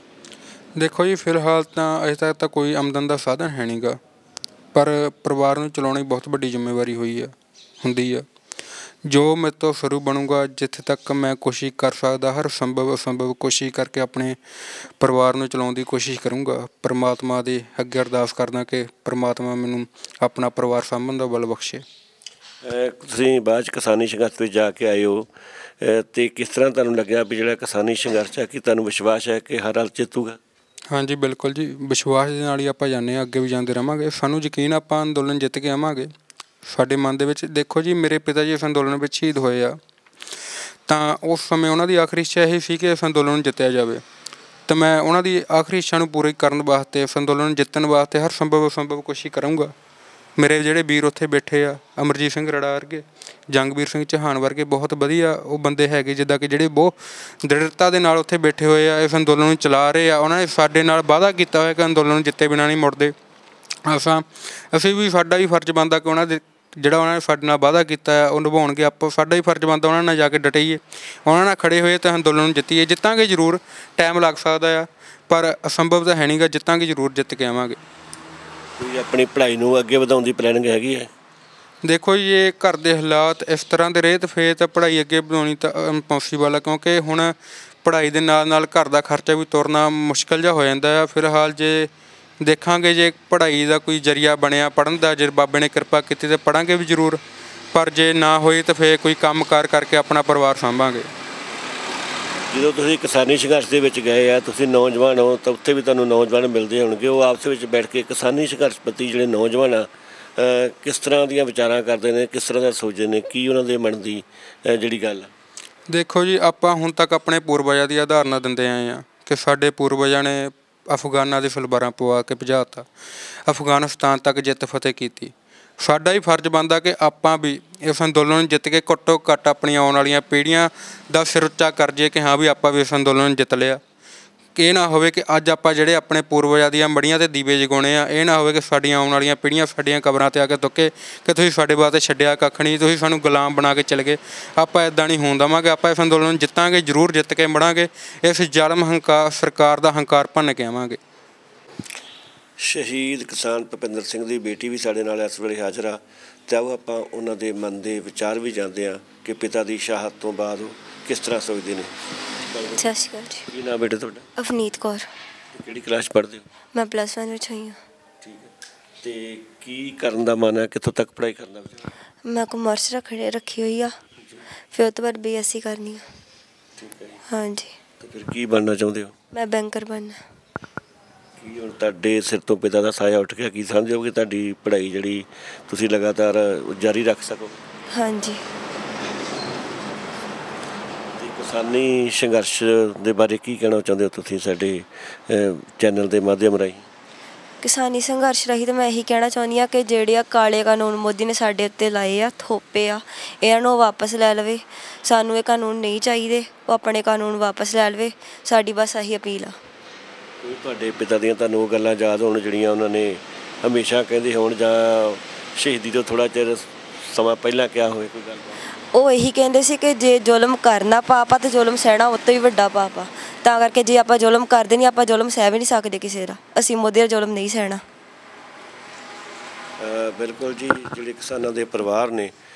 ਦੇਖੋ ਜੀ, ਫਿਲਹਾਲ ਤਾਂ ਅਜੇ ਤੱਕ ਤਾਂ ਕੋਈ ਆਮਦਨ ਦਾ ਸਾਧਨ ਹੈ ਨਹੀਂ ਗਾ, ਪਰ ਪਰਿਵਾਰ ਨੂੰ ਚਲਾਉਣੀ ਬਹੁਤ ਵੱਡੀ ਜ਼ਿੰਮੇਵਾਰੀ ਹੁੰਦੀ ਆ। ਜੋ ਮੇਰੇ ਤੋਂ ਸ਼ੁਰੂ ਬਣੂਗਾ, ਜਿੱਥੇ ਤੱਕ ਮੈਂ ਕੋਸ਼ਿਸ਼ ਕਰ ਸਕਦਾ, ਹਰ ਅਸੰਭਵ ਕੋਸ਼ਿਸ਼ ਕਰਕੇ ਆਪਣੇ ਪਰਿਵਾਰ ਨੂੰ ਚਲਾਉਣ ਦੀ ਕੋਸ਼ਿਸ਼ ਕਰੂੰਗਾ। ਪਰਮਾਤਮਾ ਦੇ ਅੱਗੇ ਅਰਦਾਸ ਕਰਦਾ ਕਿ ਪਰਮਾਤਮਾ ਮੈਨੂੰ ਆਪਣਾ ਪਰਿਵਾਰ ਸਾਂਭਣ ਦਾ ਬਲ ਬਖਸ਼ੇ। ਤੁਸੀਂ ਬਾਅਦ 'ਚ ਕਿਸਾਨੀ ਸੰਘਰਸ਼ ਵਿੱਚ ਜਾ ਕੇ ਆਏ ਹੋ, ਅਤੇ ਕਿਸ ਤਰ੍ਹਾਂ ਤੁਹਾਨੂੰ ਲੱਗਿਆ ਵੀ ਜਿਹੜਾ ਕਿਸਾਨੀ ਸੰਘਰਸ਼ ਹੈ, ਕਿ ਤੁਹਾਨੂੰ ਵਿਸ਼ਵਾਸ ਹੈ ਕਿ ਹਰ ਹਾਲ ਜਿੱਤੂਗਾ? ਹਾਂਜੀ ਬਿਲਕੁਲ ਜੀ, ਵਿਸ਼ਵਾਸ ਦੇ ਨਾਲ ਹੀ ਆਪਾਂ ਜਾਂਦੇ ਹਾਂ, ਅੱਗੇ ਵੀ ਜਾਂਦੇ ਰਹਾਂਗੇ। ਸਾਨੂੰ ਯਕੀਨ ਆਪਾਂ ਅੰਦੋਲਨ ਜਿੱਤ ਕੇ ਆਵਾਂਗੇ। ਸਾਡੇ ਮਨ ਦੇ ਵਿੱਚ ਦੇਖੋ ਜੀ, ਮੇਰੇ ਪਿਤਾ ਜੀ ਇਸ ਅੰਦੋਲਨ ਵਿੱਚ ਸ਼ਹੀਦ ਹੋਏ ਆ, ਤਾਂ ਉਸ ਸਮੇਂ ਉਹਨਾਂ ਦੀ ਆਖਰੀ ਇੱਛਾ ਇਹ ਸੀ ਕਿ ਇਸ ਅੰਦੋਲਨ ਨੂੰ ਜਿੱਤਿਆ ਜਾਵੇ, ਅਤੇ ਮੈਂ ਉਹਨਾਂ ਦੀ ਆਖਰੀ ਇੱਛਾ ਨੂੰ ਪੂਰੀ ਕਰਨ ਵਾਸਤੇ, ਇਸ ਅੰਦੋਲਨ ਨੂੰ ਜਿੱਤਣ ਵਾਸਤੇ ਹਰ ਸੰਭਵ ਕੋਸ਼ਿਸ਼ ਕਰੂੰਗਾ। ਮੇਰੇ ਜਿਹੜੇ ਵੀਰ ਉੱਥੇ ਬੈਠੇ ਆ, ਅਮਰਜੀਤ ਸਿੰਘ ਰੜਾ ਵਰਗੇ, ਜੰਗਵੀਰ ਸਿੰਘ ਚੌਹਾਨ ਵਰਗੇ ਬਹੁਤ ਵਧੀਆ ਉਹ ਬੰਦੇ ਹੈਗੇ, ਜਿੱਦਾਂ ਕਿ ਜਿਹੜੇ ਬਹੁਤ ਦ੍ਰਿੜਤਾ ਦੇ ਨਾਲ ਉੱਥੇ ਬੈਠੇ ਹੋਏ ਆ, ਇਸ ਅੰਦੋਲਨ ਨੂੰ ਚਲਾ ਰਹੇ ਆ। ਉਹਨਾਂ ਨੇ ਸਾਡੇ ਨਾਲ ਵਾਅਦਾ ਕੀਤਾ ਹੋਇਆ ਕਿ ਅੰਦੋਲਨ ਨੂੰ ਜਿੱਤੇ ਬਿਨਾਂ ਨਹੀਂ ਮੁੜਦੇ। ਅਸੀਂ ਵੀ, ਸਾਡਾ ਵੀ ਫਰਜ਼ ਬਣਦਾ ਕਿ ਉਹਨਾਂ ਨੇ ਸਾਡੇ ਨਾਲ ਵਾਅਦਾ ਕੀਤਾ ਹੈ ਉਹ ਨਿਭਾਉਣਗੇ। ਸਾਡਾ ਹੀ ਫਰਜ਼ ਬਣਦਾ ਉਹਨਾਂ ਨਾਲ ਜਾ ਕੇ ਡਟਈਏ, ਉਹਨਾਂ ਨਾਲ ਖੜੇ ਹੋਏ ਤਾਂ ਅੰਦੋਲਨ ਨੂੰ ਜਿੱਤੀਏ। ਜਿੱਤਾਂਗੇ ਜ਼ਰੂਰ, ਟਾਈਮ ਲੱਗ ਸਕਦਾ ਆ, ਪਰ ਅਸੰਭਵ ਤਾਂ ਹੈ ਨਹੀਂ ਗਾ, ਜਿੱਤਾਂਗੇ ਜ਼ਰੂਰ, ਜਿੱਤ ਕੇ ਆਵਾਂਗੇ। ਕੋਈ ਆਪਣੀ ਪੜ੍ਹਾਈ ਨੂੰ ਅੱਗੇ ਵਧਾਉਣ ਦੀ ਪਲੈਨਿੰਗ ਹੈਗੀ ਹੈ? ਦੇਖੋ ਜੀ, ਇਹ ਘਰ ਦੇ ਹਾਲਾਤ ਇਸ ਤਰ੍ਹਾਂ ਦੇ ਰਹੇ ਤਾਂ ਫਿਰ ਤਾਂ ਪੜ੍ਹਾਈ ਅੱਗੇ ਵਧਾਉਣੀ ਤਾਂ ਇੰਪੋਸੀਬਲ ਆ, ਕਿਉਂਕਿ ਹੁਣ ਪੜ੍ਹਾਈ ਦੇ ਨਾਲ ਘਰ ਦਾ ਖਰਚਾ ਵੀ ਤੋਰਨਾ ਮੁਸ਼ਕਿਲ ਜਿਹਾ ਹੋ ਜਾਂਦਾ ਆ। ਫਿਲਹਾਲ ਜੇ ਦੇਖਾਂਗੇ, ਜੇ ਪੜ੍ਹਾਈ ਦਾ ਕੋਈ ਜ਼ਰੀਆ ਬਣਿਆ ਪੜ੍ਹਨ ਦਾ, ਜੇ ਬਾਬੇ ਨੇ ਕਿਰਪਾ ਕੀਤੀ ਤਾਂ ਪੜ੍ਹਾਂਗੇ ਵੀ ਜ਼ਰੂਰ, ਪਰ ਜੇ ਨਾ ਹੋਈ ਤਾਂ ਫਿਰ ਕੋਈ ਕੰਮ ਕਾਰ ਕਰਕੇ ਆਪਣਾ ਪਰਿਵਾਰ ਸਾਂਭਾਂਗੇ। ਜਦੋਂ ਤੁਸੀਂ ਕਿਸਾਨੀ ਸੰਘਰਸ਼ ਦੇ ਵਿੱਚ ਗਏ ਆ, ਤੁਸੀਂ ਨੌਜਵਾਨ ਹੋ, ਤਾਂ ਉੱਥੇ ਵੀ ਤੁਹਾਨੂੰ ਨੌਜਵਾਨ ਮਿਲਦੇ ਹੋਣਗੇ, ਉਹ ਆਪਸ ਵਿੱਚ ਬੈਠ ਕੇ ਕਿਸਾਨੀ ਸੰਘਰਸ਼ ਪ੍ਰਤੀ ਜਿਹੜੇ ਨੌਜਵਾਨ ਆ ਕਿਸ ਤਰ੍ਹਾਂ ਦੀਆਂ ਵਿਚਾਰਾਂ ਕਰਦੇ ਨੇ, ਕਿਸ ਤਰ੍ਹਾਂ ਦਾ ਸੋਚਦੇ ਨੇ, ਕੀ ਉਹਨਾਂ ਦੇ ਮਨ ਦੀ ਜਿਹੜੀ ਗੱਲ ਆ? ਦੇਖੋ ਜੀ, ਆਪਾਂ ਹੁਣ ਤੱਕ ਆਪਣੇ ਪੂਰਵਜਾਂ ਦੀ ਉਦਾਹਰਨਾਂ ਦਿੰਦੇ ਆਏ ਹਾਂ ਕਿ ਸਾਡੇ ਪੂਰਵਜਾਂ ਨੇ ਅਫਗਾਨਾਂ ਦੇ ਫਲਬਾਰਾਂ ਪਵਾ ਕੇ ਭਜਾਤਾ, ਅਫਗਾਨਿਸਤਾਨ ਤੱਕ ਜਿੱਤ ਫਤਿਹ ਕੀਤੀ। ਸਾਡਾ ਹੀ ਫਰਜ਼ ਬਣਦਾ ਕਿ ਆਪਾਂ ਵੀ ਇਸ ਅੰਦੋਲਨ ਨੂੰ ਜਿੱਤ ਕੇ ਘੱਟੋ ਘੱਟ ਆਪਣੀਆਂ ਆਉਣ ਵਾਲੀਆਂ ਪੀੜ੍ਹੀਆਂ ਦਾ ਸਿਰ ਉੱਚਾ ਕਰ ਜਾਈਏ ਕਿ ਹਾਂ ਵੀ ਆਪਾਂ ਵੀ ਇਸ ਅੰਦੋਲਨ ਨੂੰ ਜਿੱਤ ਲਿਆ। ਕਿ ਇਹ ਨਾ ਹੋਵੇ ਕਿ ਅੱਜ ਆਪਾਂ ਜਿਹੜੇ ਆਪਣੇ ਪੂਰਵਜਾਂ ਦੀਆਂ ਮੜੀਆਂ 'ਤੇ ਦੀਵੇ ਜਗਾਉਣੇ ਆ, ਇਹ ਨਾ ਹੋਵੇ ਕਿ ਸਾਡੀਆਂ ਆਉਣ ਵਾਲੀਆਂ ਪੀੜ੍ਹੀਆਂ ਸਾਡੀਆਂ ਕਬਰਾਂ 'ਤੇ ਆ ਕੇ ਤੁੱਕੇ ਕਿ ਤੁਸੀਂ ਸਾਡੇ ਵਾਸਤੇ ਛੱਡਿਆ ਕੱਖ ਨਹੀਂ, ਤੁਸੀਂ ਸਾਨੂੰ ਗੁਲਾਮ ਬਣਾ ਕੇ ਚਲੇ ਗਏ। ਆਪਾਂ ਇੱਦਾਂ ਨਹੀਂ ਹੋਣ ਦੇਵਾਂਗੇ। ਆਪਾਂ ਇਸ ਅੰਦੋਲਨ ਨੂੰ ਜਿੱਤਾਂਗੇ, ਜ਼ਰੂਰ ਜਿੱਤ ਕੇ ਮੁੜਾਂਗੇ। ਇਸ ਜ਼ਾਲਮ ਸਰਕਾਰ ਦਾ ਹੰਕਾਰ ਭੰਨ ਕੇ ਆਵਾਂਗੇ। ਸ਼ਹੀਦ ਕਿਸਾਨ ਭੁਪਿੰਦਰ ਸਿੰਘ ਦੀ ਬੇਟੀ ਵੀ ਸਾਡੇ ਨਾਲ ਇਸ ਵੇਲੇ ਹਾਜ਼ਰ ਆ, ਅਤੇ ਆਓ ਆਪਾਂ ਉਹਨਾਂ ਦੇ ਮਨ ਦੇ ਵਿਚਾਰ ਵੀ ਜਾਣਦੇ ਹਾਂ ਕਿ ਪਿਤਾ ਦੀ ਸ਼ਹਾਦਤ ਤੋਂ ਬਾਅਦ ਉਹ ਕਿਸ ਤਰ੍ਹਾਂ ਸੋਚਦੇ ਨੇ। ਸਤਿ ਸ਼੍ਰੀ ਅਕਾਲ ਜੀ। ਕੀ ਨਾਮ ਬੇਟਾ ਤੁਹਾਡਾ? ਅਵਨੀਤ ਕੌਰ। ਕਿਹੜੀ ਕਲਾਸ ਪੜ੍ਹਦੇ ਹੋ? ਮੈਂ +1 ਵਿੱਚ ਹੋਈ ਹਾਂ। ਠੀਕ ਹੈ, ਅਤੇ ਕੀ ਕਰਨ ਦਾ ਮਨ ਹੈ, ਕਿੱਥੋਂ ਤੱਕ ਪੜ੍ਹਾਈ ਕਰਨ ਦਾ ਵਿਚਾਰ? ਮੈਂ ਕਾਮਰਸ ਰੱਖੀ ਹੋਈ ਆ, ਫਿਰ ਉਹ ਤੋਂ ਬਾਅਦ BSc ਕਰਨੀ ਆ। ਠੀਕ ਹੈ ਜੀ। ਹਾਂਜੀ। ਅਤੇ ਫਿਰ ਕੀ ਬਣਨਾ ਚਾਹੁੰਦੇ ਹੋ? ਮੈਂ ਬੈਂਕਰ ਬਣਨਾ। ਕੀ ਹੁਣ ਤੁਹਾਡੇ ਸਿਰ ਤੋਂ ਪਿਤਾ ਦਾ ਸਾਇਆ ਉੱਠ ਗਿਆ, ਕੀ ਸਮਝਦੇ ਹੋ ਕਿ ਤੁਹਾਡੀ ਪੜ੍ਹਾਈ ਜਿਹੜੀ ਤੁਸੀਂ ਲਗਾਤਾਰ ਜਾਰੀ ਰੱਖ ਸਕੋ? ਹਾਂਜੀ। ਅਤੇ ਕਿਸਾਨੀ ਸੰਘਰਸ਼ ਦੇ ਬਾਰੇ ਕੀ ਕਹਿਣਾ ਚਾਹੁੰਦੇ ਹੋ ਤੁਸੀਂ ਸਾਡੇ ਚੈਨਲ ਦੇ ਮਾਧਿਅਮ ਰਾਹੀਂ? ਕਿਸਾਨੀ ਸੰਘਰਸ਼ ਰਾਹੀਂ ਤਾਂ ਮੈਂ ਇਹੀ ਕਹਿਣਾ ਚਾਹੁੰਦੀ ਹਾਂ ਕਿ ਜਿਹੜੇ ਆ ਕਾਲੇ ਕਾਨੂੰਨ ਮੋਦੀ ਨੇ ਸਾਡੇ ਉੱਤੇ ਲਾਏ ਆ, ਥੋਪੇ ਆ, ਇਹਨਾਂ ਨੂੰ ਵਾਪਸ ਲੈ ਲਵੇ। ਸਾਨੂੰ ਇਹ ਕਾਨੂੰਨ ਨਹੀਂ ਚਾਹੀਦੇ, ਉਹ ਆਪਣੇ ਕਾਨੂੰਨ ਵਾਪਸ ਲੈ ਲਵੇ। ਸਾਡੀ ਬਸ ਇਹੀ ਅਪੀਲ ਆ। ਕੋਈ ਤੁਹਾਡੇ ਪਿਤਾ ਦੀਆਂ ਤੁਹਾਨੂੰ ਉਹ ਗੱਲਾਂ ਯਾਦ ਹੋਣ ਜਿਹੜੀਆਂ ਉਹਨਾਂ ਨੇ ਹਮੇਸ਼ਾ ਕਹਿੰਦੇ ਹੋਣ, ਜਾਂ ਸ਼ਹੀਦੀ ਤੋਂ ਥੋੜ੍ਹਾ ਚਿਰ ਸਮਾਂ ਪਹਿਲਾਂ ਕਿਹਾ ਹੋਵੇ ਕੋਈ ਗੱਲ? ਉਹ ਇਹੀ ਕਹਿੰਦੇ ਸੀ ਕਿ ਜੇ ਜ਼ੁਲਮ ਕਰਨਾ ਪਾਪ ਆ, ਤਾਂ ਜ਼ੁਲਮ ਸਹਿਣਾ ਉਹ ਤੋਂ ਵੀ ਵੱਡਾ ਪਾਪ ਆ। ਤਾਂ ਕਰਕੇ ਜੇ ਆਪਾਂ ਜ਼ੁਲਮ ਕਰਦੇ ਨਹੀਂ, ਆਪਾਂ ਜ਼ੁਲਮ ਸਹਿ ਵੀ ਨਹੀਂ ਸਕਦੇ ਕਿਸੇ ਦਾ। ਅਸੀਂ ਮੋਦੀ ਦਾ ਜ਼ੁਲਮ ਨਹੀਂ ਸਹਿਣਾ। ਬਿਲਕੁਲ ਜੀ, ਜਿਹੜੇ ਕਿਸਾਨਾਂ ਦੇ ਪਰਿਵਾਰ ਨੇ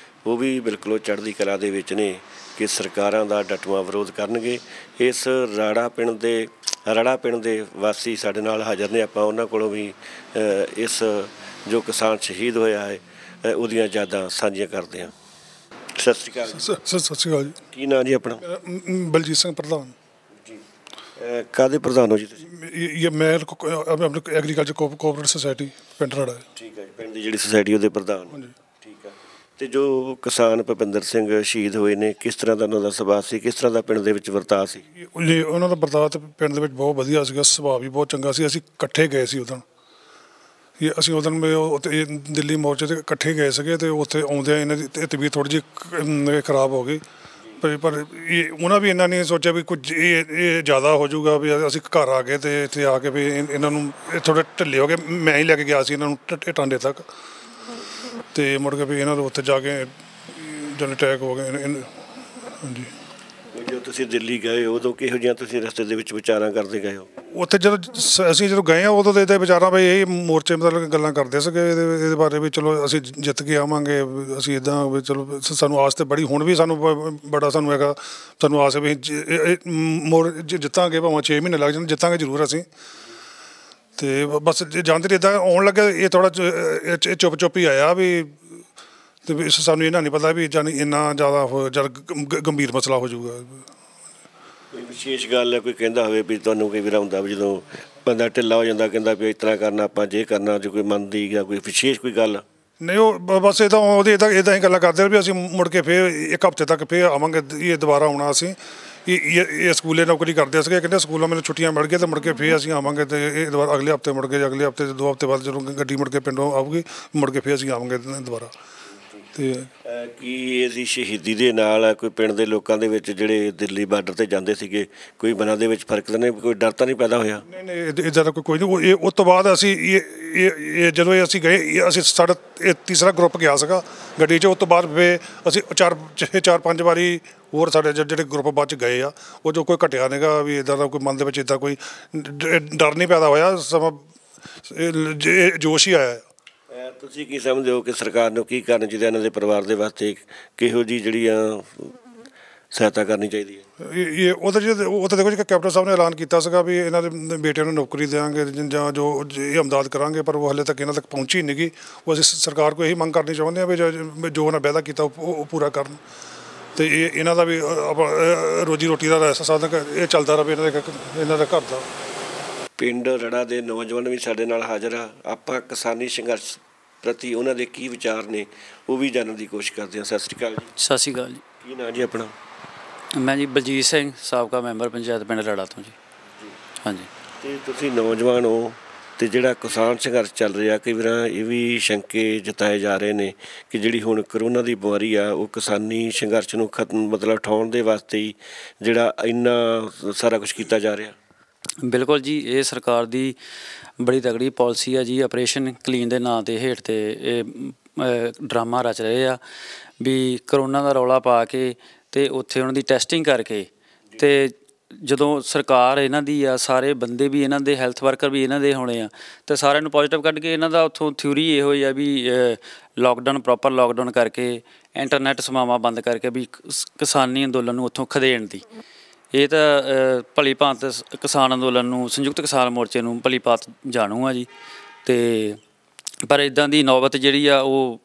ਉਹ ਵੀ ਬਿਲਕੁਲ ਚੜ੍ਹਦੀ ਕਲਾ ਦੇ ਵਿੱਚ ਨੇ ਕਿ ਸਰਕਾਰਾਂ ਦਾ ਡਟਵਾਂ ਵਿਰੋਧ ਕਰਨਗੇ। ਇਸ ਰੜਾ ਪਿੰਡ ਦੇ ਵਾਸੀ ਸਾਡੇ ਨਾਲ ਹਾਜ਼ਰ ਨੇ, ਆਪਾਂ ਉਹਨਾਂ ਕੋਲੋਂ ਵੀ ਇਸ ਜੋ ਕਿਸਾਨ ਸ਼ਹੀਦ ਹੋਇਆ ਹੈ ਉਹਦੀਆਂ ਯਾਦਾਂ ਸਾਂਝੀਆਂ ਕਰਦੇ ਹਾਂ। ਸਤਿ ਸ਼੍ਰੀ ਅਕਾਲ। ਸਤਿ ਸ਼੍ਰੀ ਅਕਾਲ ਜੀ। ਕੀ ਨਾਂ ਜੀ ਆਪਣਾ? ਬਲਜੀਤ ਸਿੰਘ ਪ੍ਰਧਾਨ ਜੀ। ਕਾਹਦੇ ਪ੍ਰਧਾਨ ਹੋ ਜੀ ਤੁਸੀਂ? ਮੈਂ ਐਗਰੀਕਲਚਰ ਕੋਆਪਰੇਟਿਵ ਸੁਸਾਇਟੀ ਪਿੰਡ ਰੜਾ। ਠੀਕ ਹੈ ਜੀ, ਪਿੰਡ ਦੀ ਜਿਹੜੀ ਸੁਸਾਇਟੀ ਉਹਦੇ ਪ੍ਰਧਾਨ। ਹਾਂਜੀ। ਠੀਕ ਹੈ। ਅਤੇ ਜੋ ਕਿਸਾਨ ਭੁਪਿੰਦਰ ਸਿੰਘ ਸ਼ਹੀਦ ਹੋਏ ਨੇ, ਕਿਸ ਤਰ੍ਹਾਂ ਦਾ ਉਹਨਾਂ ਦਾ ਸੁਭਾਅ ਸੀ, ਕਿਸ ਤਰ੍ਹਾਂ ਦਾ ਪਿੰਡ ਦੇ ਵਿੱਚ ਵਰਤਾਅ ਸੀ? ਜੀ ਉਹਨਾਂ ਦਾ ਵਰਤਾਅ ਤਾਂ ਪਿੰਡ ਦੇ ਵਿੱਚ ਬਹੁਤ ਵਧੀਆ ਸੀਗਾ, ਸੁਭਾਅ ਵੀ ਬਹੁਤ ਚੰਗਾ ਸੀ। ਅਸੀਂ ਇਕੱਠੇ ਗਏ ਸੀ ਉਦੋਂ। ਅਸੀਂ ਉੱਥੇ ਦਿੱਲੀ ਮੋਰਚੇ 'ਤੇ ਇਕੱਠੇ ਗਏ ਸੀਗੇ, ਅਤੇ ਉੱਥੇ ਆਉਂਦਿਆਂ ਇਹਨਾਂ ਦੀ ਤਬੀਅਤ ਥੋੜ੍ਹੀ ਜਿਹੀ ਖਰਾਬ ਹੋ ਗਈ, ਪਰ ਉਹਨਾਂ ਵੀ ਇੰਨਾ ਨਹੀਂ ਸੋਚਿਆ ਵੀ ਕੁਝ ਇਹ ਜ਼ਿਆਦਾ ਹੋ ਜਾਊਗਾ ਵੀ ਅਸੀਂ ਘਰ ਆ ਗਏ ਅਤੇ ਇੱਥੇ ਆ ਕੇ ਵੀ ਇਹਨਾਂ ਨੂੰ ਥੋੜ੍ਹੇ ਢਿੱਲੇ ਹੋ ਗਏ। ਮੈਂ ਹੀ ਲੈ ਕੇ ਗਿਆ ਸੀ ਇਹਨਾਂ ਨੂੰ ਟਾਂਡੇ ਤੱਕ, ਅਤੇ ਮੁੜ ਕੇ ਵੀ ਇਹਨਾਂ ਨੂੰ ਉੱਥੇ ਜਾ ਕੇ ਜਨ ਅਟੈਕ ਹੋ ਗਏ। ਹਾਂਜੀ। ਜਦੋਂ ਤੁਸੀਂ ਦਿੱਲੀ ਗਏ ਉਦੋਂ ਕਿਹੋ ਜਿਹੀਆਂ ਤੁਸੀਂ ਰਸਤੇ ਦੇ ਵਿੱਚ ਵਿਚਾਰਾਂ ਕਰਦੇ ਗਏ ਹੋ? ਉੱਥੇ ਅਸੀਂ ਜਦੋਂ ਗਏ ਹਾਂ ਉਦੋਂ ਤਾਂ ਵਿਚਾਰਾਂ ਬਈ ਇਹ ਮੋਰਚੇ ਮਤਲਬ ਗੱਲਾਂ ਕਰਦੇ ਸੀਗੇ ਇਹਦੇ ਬਾਰੇ ਵੀ ਚਲੋ ਅਸੀਂ ਜਿੱਤ ਕੇ ਆਵਾਂਗੇ, ਅਸੀਂ ਇੱਦਾਂ ਵੀ ਚਲੋ ਸਾਨੂੰ ਆਸ ਤਾਂ ਬੜੀ ਹੁਣ ਵੀ ਸਾਨੂੰ ਬੜਾ ਸਾਨੂੰ ਹੈਗਾ, ਸਾਨੂੰ ਆਸ ਵੀ ਜਿੱਤਾਂਗੇ, ਭਾਵੇਂ 6 ਮਹੀਨੇ ਲੱਗ ਜਾਣ ਜਿੱਤਾਂਗੇ ਜ਼ਰੂਰ ਅਸੀਂ। ਅਤੇ ਬਸ ਜਾਂਦੇ ਇੱਦਾਂ ਆਉਣ ਲੱਗੇ ਇਹ ਥੋੜ੍ਹਾ ਚੁੱਪ ਚੁੱਪ ਹੀ ਆਇਆ ਵੀ, ਅਤੇ ਸਾਨੂੰ ਇਹਨਾਂ ਨਹੀਂ ਪਤਾ ਵੀ ਜਾਨੀ ਇੰਨਾ ਜ਼ਿਆਦਾ ਗੰਭੀਰ ਮਸਲਾ ਹੋ ਜਾਊਗਾ। ਕੋਈ ਵਿਸ਼ੇਸ਼ ਗੱਲ ਹੈ, ਕੋਈ ਕਹਿੰਦਾ ਹੋਵੇ ਵੀ ਤੁਹਾਨੂੰ ਕਈ ਵਾਰ ਹੁੰਦਾ ਵੀ ਜਦੋਂ ਬੰਦਾ ਢਿੱਲਾ ਹੋ ਜਾਂਦਾ ਕਹਿੰਦਾ ਵੀ ਇਸ ਤਰ੍ਹਾਂ ਕਰਨਾ ਆਪਾਂ ਜੇ ਕਰਨਾ, ਜੇ ਕੋਈ ਮੰਨਦੀ ਜਾਂ ਕੋਈ ਵਿਸ਼ੇਸ਼ ਕੋਈ ਗੱਲ? ਨਹੀਂ, ਉਹ ਬਸ ਇੱਦਾਂ ਹੀ ਗੱਲਾਂ ਕਰਦੇ ਵੀ ਅਸੀਂ ਮੁੜ ਕੇ ਫਿਰ 1 ਹਫ਼ਤੇ ਤੱਕ ਫਿਰ ਆਵਾਂਗੇ, ਇਹ ਦੁਬਾਰਾ ਆਉਣਾ ਅਸੀਂ। ਇਹ ਸਕੂਲੇ ਨੌਕਰੀ ਕਰਦੇ ਸੀਗੇ, ਕਹਿੰਦੇ ਸਕੂਲਾਂ ਮੈਨੂੰ ਛੁੱਟੀਆਂ ਮਿਲ ਗਈਆਂ ਅਤੇ ਮੁੜ ਕੇ ਫਿਰ ਅਸੀਂ ਆਵਾਂਗੇ, ਅਤੇ ਇਹ ਦੁਬਾਰਾ ਅਗਲੇ ਹਫ਼ਤੇ ਮੁੜ ਕੇ ਅਗਲੇ ਹਫ਼ਤੇ 2 ਹਫ਼ਤੇ ਬਾਅਦ ਜਦੋਂ ਗੱਡੀ ਮੁੜ ਕੇ ਪਿੰਡੋਂ ਆਊਗੀ ਮੁੜ ਕੇ ਫਿਰ ਅਸੀਂ ਆਵਾਂਗੇ ਦੁਬਾਰਾ। ਅਤੇ ਕੀ ਇਹਦੀ ਸ਼ਹੀਦੀ ਦੇ ਨਾਲ ਕੋਈ ਪਿੰਡ ਦੇ ਲੋਕਾਂ ਦੇ ਵਿੱਚ ਜਿਹੜੇ ਦਿੱਲੀ ਬਾਰਡਰ 'ਤੇ ਜਾਂਦੇ ਸੀਗੇ ਕੋਈ ਮਨਾਂ ਦੇ ਵਿੱਚ ਫਰਕ ਤਾਂ ਨਹੀਂ, ਕੋਈ ਡਰ ਤਾਂ ਨਹੀਂ ਪੈਦਾ ਹੋਇਆ? ਨਹੀਂ, ਇੱਦਾਂ ਦਾ ਕੋਈ ਨਹੀਂ। ਉਸ ਤੋਂ ਬਾਅਦ ਅਸੀਂ ਜਦੋਂ ਅਸੀਂ ਗਏ ਅਸੀਂ ਸਾਡਾ ਇਹ ਤੀਸਰਾ ਗਰੁੱਪ ਗਿਆ ਸੀਗਾ ਗੱਡੀ 'ਚ। ਉਸ ਤੋਂ ਬਾਅਦ ਫਿਰ ਅਸੀਂ 4-5 ਵਾਰੀ ਹੋਰ ਸਾਡੇ ਜਿਹੜੇ ਗਰੁੱਪ ਬਾਅਦ 'ਚ ਗਏ ਆ, ਉਹ ਜੋ ਕੋਈ ਘਟਿਆ ਨਹੀਂਗਾ ਵੀ ਇੱਦਾਂ ਦਾ ਕੋਈ ਮਨ ਦੇ ਵਿੱਚ ਇੱਦਾਂ ਕੋਈ ਡਰ ਨਹੀਂ ਪੈਦਾ ਹੋਇਆ, ਸਮਾਂ ਜੋਸ਼ ਹੀ ਆਇਆ। ਤੁਸੀਂ ਕੀ ਸਮਝਦੇ ਹੋ ਕਿ ਸਰਕਾਰ ਨੂੰ ਕੀ ਕਰਨਾ ਚਾਹੀਦਾ, ਇਹਨਾਂ ਦੇ ਪਰਿਵਾਰ ਦੇ ਵਾਸਤੇ ਕਿਹੋ ਜਿਹੀ ਜਿਹੜੀਆਂ ਸਹਾਇਤਾ ਕਰਨੀ ਚਾਹੀਦੀ ਹੈ? ਉਹ ਤਾਂ ਦੇਖੋ ਜੀ ਕੈਪਟਨ ਸਾਹਿਬ ਨੇ ਐਲਾਨ ਕੀਤਾ ਸੀਗਾ ਵੀ ਇਹਨਾਂ ਦੇ ਬੇਟਿਆਂ ਨੂੰ ਨੌਕਰੀ ਦੇਵਾਂਗੇ ਜਾਂ ਜੋ ਇਹ ਇਮਦਾਦ ਕਰਾਂਗੇ, ਪਰ ਉਹ ਹਾਲੇ ਤੱਕ ਇਹਨਾਂ ਤੱਕ ਪਹੁੰਚੀ ਨਹੀਂ ਗਈ। ਉਹ ਅਸੀਂ ਸਰਕਾਰ ਕੋਲ ਇਹੀ ਮੰਗ ਕਰਨੀ ਚਾਹੁੰਦੇ ਹਾਂ ਵੀ ਜੋ ਉਹਨਾਂ ਵਾਅਦਾ ਕੀਤਾ ਉਹ ਪੂਰਾ ਕਰਨ, ਅਤੇ ਇਹਨਾਂ ਦਾ ਵੀ ਰੋਜੀ ਰੋਟੀ ਦਾ ਸਾਧਨ ਇਹ ਚੱਲਦਾ ਰਹੇ ਇਹਨਾਂ ਦੇ ਘਰ ਦਾ। ਪਿੰਡ ਰੜਾ ਦੇ ਨੌਜਵਾਨ ਵੀ ਸਾਡੇ ਨਾਲ ਹਾਜ਼ਰ ਆ, ਆਪਾਂ ਕਿਸਾਨੀ ਸੰਘਰਸ਼ ਪ੍ਰਤੀ ਉਹਨਾਂ ਦੇ ਕੀ ਵਿਚਾਰ ਨੇ ਉਹ ਵੀ ਜਾਣਨ ਦੀ ਕੋਸ਼ਿਸ਼ ਕਰਦੇ ਹਾਂ। ਸਤਿ ਸ਼੍ਰੀ ਅਕਾਲ ਜੀ। ਸਤਿ ਸ਼੍ਰੀ ਅਕਾਲ ਜੀ। ਕੀ ਨਾਂ ਜੀ ਆਪਣਾ? ਮੈਂ ਜੀ ਬਲਜੀਤ ਸਿੰਘ, ਸਾਬਕਾ ਮੈਂਬਰ ਪੰਚਾਇਤ ਪਿੰਡ ਰੜਾ ਤੋਂ ਜੀ। ਹਾਂਜੀ। ਅਤੇ ਤੁਸੀਂ ਨੌਜਵਾਨ ਹੋ ਅਤੇ ਜਿਹੜਾ ਕਿਸਾਨ ਸੰਘਰਸ਼ ਚੱਲ ਰਿਹਾ, ਕਈ ਵਾਰ ਇਹ ਵੀ ਸ਼ੰਕੇ ਜਤਾਏ ਜਾ ਰਹੇ ਨੇ ਕਿ ਜਿਹੜੀ ਹੁਣ ਕਰੋਨਾ ਦੀ ਬਿਮਾਰੀ ਆ ਉਹ ਕਿਸਾਨੀ ਸੰਘਰਸ਼ ਨੂੰ ਮਤਲਬ ਉਠਾਉਣ ਦੇ ਵਾਸਤੇ ਹੀ ਜਿਹੜਾ ਇੰਨਾ ਸਾਰਾ ਕੁਛ ਕੀਤਾ ਜਾ ਰਿਹਾ। ਬਿਲਕੁਲ ਜੀ, ਇਹ ਸਰਕਾਰ ਦੀ ਬੜੀ ਤਗੜੀ ਪਾਲਿਸੀ ਆ ਜੀ। ਆਪਰੇਸ਼ਨ ਕਲੀਨ ਦੇ ਨਾਂ 'ਤੇ ਹੇਠ 'ਤੇ ਇਹ ਡਰਾਮਾ ਰਚ ਰਹੇ ਆ ਵੀ ਕਰੋਨਾ ਦਾ ਰੌਲਾ ਪਾ ਕੇ ਅਤੇ ਉੱਥੇ ਉਹਨਾਂ ਦੀ ਟੈਸਟਿੰਗ ਕਰਕੇ, ਅਤੇ ਜਦੋਂ ਸਰਕਾਰ ਇਹਨਾਂ ਦੀ ਆ, ਸਾਰੇ ਬੰਦੇ ਵੀ ਇਹਨਾਂ ਦੇ, ਹੈਲਥ ਵਰਕਰ ਵੀ ਇਹਨਾਂ ਦੇ ਹੋਣੇ ਆ, ਅਤੇ ਸਾਰਿਆਂ ਨੂੰ ਪੋਜ਼ੀਟਿਵ ਕੱਢ ਕੇ ਇਹਨਾਂ ਦਾ ਉੱਥੋਂ ਥਿਊਰੀ ਇਹੋ ਹੀ ਆ ਵੀ ਲੋਕਡਾਊਨ, ਪ੍ਰੋਪਰ ਲੋਕਡਾਊਨ ਕਰਕੇ, ਇੰਟਰਨੈੱਟ ਸੇਵਾਵਾਂ ਬੰਦ ਕਰਕੇ ਵੀ ਕਿਸਾਨੀ ਅੰਦੋਲਨ ਨੂੰ ਉੱਥੋਂ ਖਦੇਣ ਦੀ। ਇਹ ਤਾਂ ਭਲੀ ਭਾਂਤ ਕਿਸਾਨ ਅੰਦੋਲਨ ਨੂੰ, ਸੰਯੁਕਤ ਕਿਸਾਨ ਮੋਰਚੇ ਨੂੰ ਭਲੀ ਭਾਂਤ ਜਾਣੂ ਆ ਜੀ। ਅਤੇ ਪਰ ਇੱਦਾਂ ਦੀ ਨੌਬਤ ਜਿਹੜੀ ਆ ਉਹ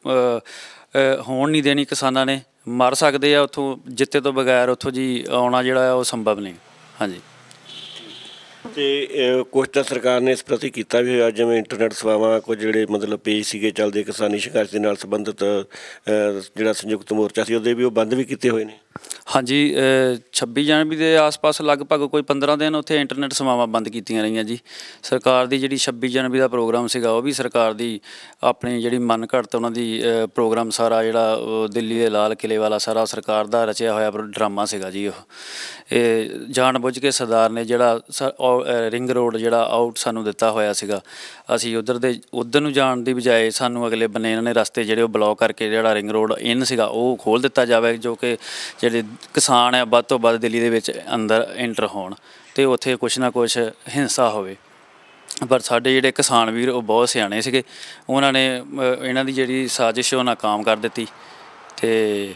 ਹੋਣ ਨਹੀਂ ਦੇਣੀ। ਕਿਸਾਨਾਂ ਨੇ ਮਰ ਸਕਦੇ ਆ ਉੱਥੋਂ, ਜਿੱਤੇ ਤੋਂ ਬਗੈਰ ਉੱਥੋਂ ਜੀ ਆਉਣਾ ਜਿਹੜਾ ਉਹ ਸੰਭਵ ਨਹੀਂ। ਹਾਂਜੀ। ਅਤੇ ਕੁਛ ਤਾਂ ਸਰਕਾਰ ਨੇ ਇਸ ਪ੍ਰਤੀ ਕੀਤਾ ਵੀ ਹੋਇਆ, ਜਿਵੇਂ ਇੰਟਰਨੈੱਟ ਸੇਵਾਵਾਂ, ਕੁਝ ਜਿਹੜੇ ਮਤਲਬ ਪੇਜ ਸੀਗੇ ਚੱਲਦੇ ਕਿਸਾਨੀ ਸੰਘਰਸ਼ ਦੇ ਨਾਲ ਸੰਬੰਧਿਤ, ਜਿਹੜਾ ਸੰਯੁਕਤ ਮੋਰਚਾ ਸੀ ਉਹਦੇ ਵੀ ਉਹ ਬੰਦ ਵੀ ਕੀਤੇ ਹੋਏ ਨੇ। ਹਾਂਜੀ, 26 ਜਨਵਰੀ ਦੇ ਆਸ-ਪਾਸ ਲਗਭਗ ਕੋਈ 15 ਦਿਨ ਉੱਥੇ ਇੰਟਰਨੈੱਟ ਸੇਵਾਵਾਂ ਬੰਦ ਕੀਤੀਆਂ ਰਹੀਆਂ ਜੀ। ਸਰਕਾਰ ਦੀ ਜਿਹੜੀ 26 ਜਨਵਰੀ ਦਾ ਪ੍ਰੋਗਰਾਮ ਸੀਗਾ ਉਹ ਵੀ ਸਰਕਾਰ ਦੀ ਆਪਣੀ ਜਿਹੜੀ ਮਨ ਘੜਤ ਉਹਨਾਂ ਦੀ ਪ੍ਰੋਗਰਾਮ ਸਾਰਾ ਜਿਹੜਾ ਉਹ ਦਿੱਲੀ ਦੇ ਲਾਲ ਕਿਲ੍ਹੇ ਵਾਲਾ ਸਾਰਾ ਸਰਕਾਰ ਦਾ ਰਚਿਆ ਹੋਇਆ ਡਰਾਮਾ ਸੀਗਾ ਜੀ। ਉਹ ਇਹ ਜਾਣ ਬੁੱਝ ਕੇ ਸਰਦਾਰ ਨੇ ਜਿਹੜਾ ਰਿੰਗ ਰੋਡ ਜਿਹੜਾ ਆਊਟ ਸਾਨੂੰ ਦਿੱਤਾ ਹੋਇਆ ਸੀਗਾ, ਅਸੀਂ ਉੱਧਰ ਨੂੰ ਜਾਣ ਦੀ ਬਜਾਏ ਸਾਨੂੰ ਅਗਲੇ ਬੰਨੇ ਇਹਨਾਂ ਨੇ ਰਸਤੇ ਜਿਹੜੇ ਉਹ ਬਲੌਕ ਕਰਕੇ ਜਿਹੜਾ ਰਿੰਗ ਰੋਡ ਇਨ ਸੀਗਾ ਉਹ ਖੋਲ੍ਹ ਦਿੱਤਾ ਜਾਵੇ, ਜੋ ਕਿ ਜਿਹੜੇ ਕਿਸਾਨ ਆ ਵੱਧ ਤੋਂ ਵੱਧ ਦਿੱਲੀ ਦੇ ਵਿੱਚ ਅੰਦਰ ਐਂਟਰ ਹੋਣ ਅਤੇ ਉੱਥੇ ਕੁਛ ਨਾ ਕੁਛ ਹਿੰਸਾ ਹੋਵੇ। ਪਰ ਸਾਡੇ ਜਿਹੜੇ ਕਿਸਾਨ ਵੀਰ ਉਹ ਬਹੁਤ ਸਿਆਣੇ ਸੀਗੇ, ਉਹਨਾਂ ਨੇ ਇਹਨਾਂ ਦੀ ਜਿਹੜੀ ਸਾਜ਼ਿਸ਼ ਉਹ ਨਾਕਾਮ ਕਰ ਦਿੱਤੀ। ਅਤੇ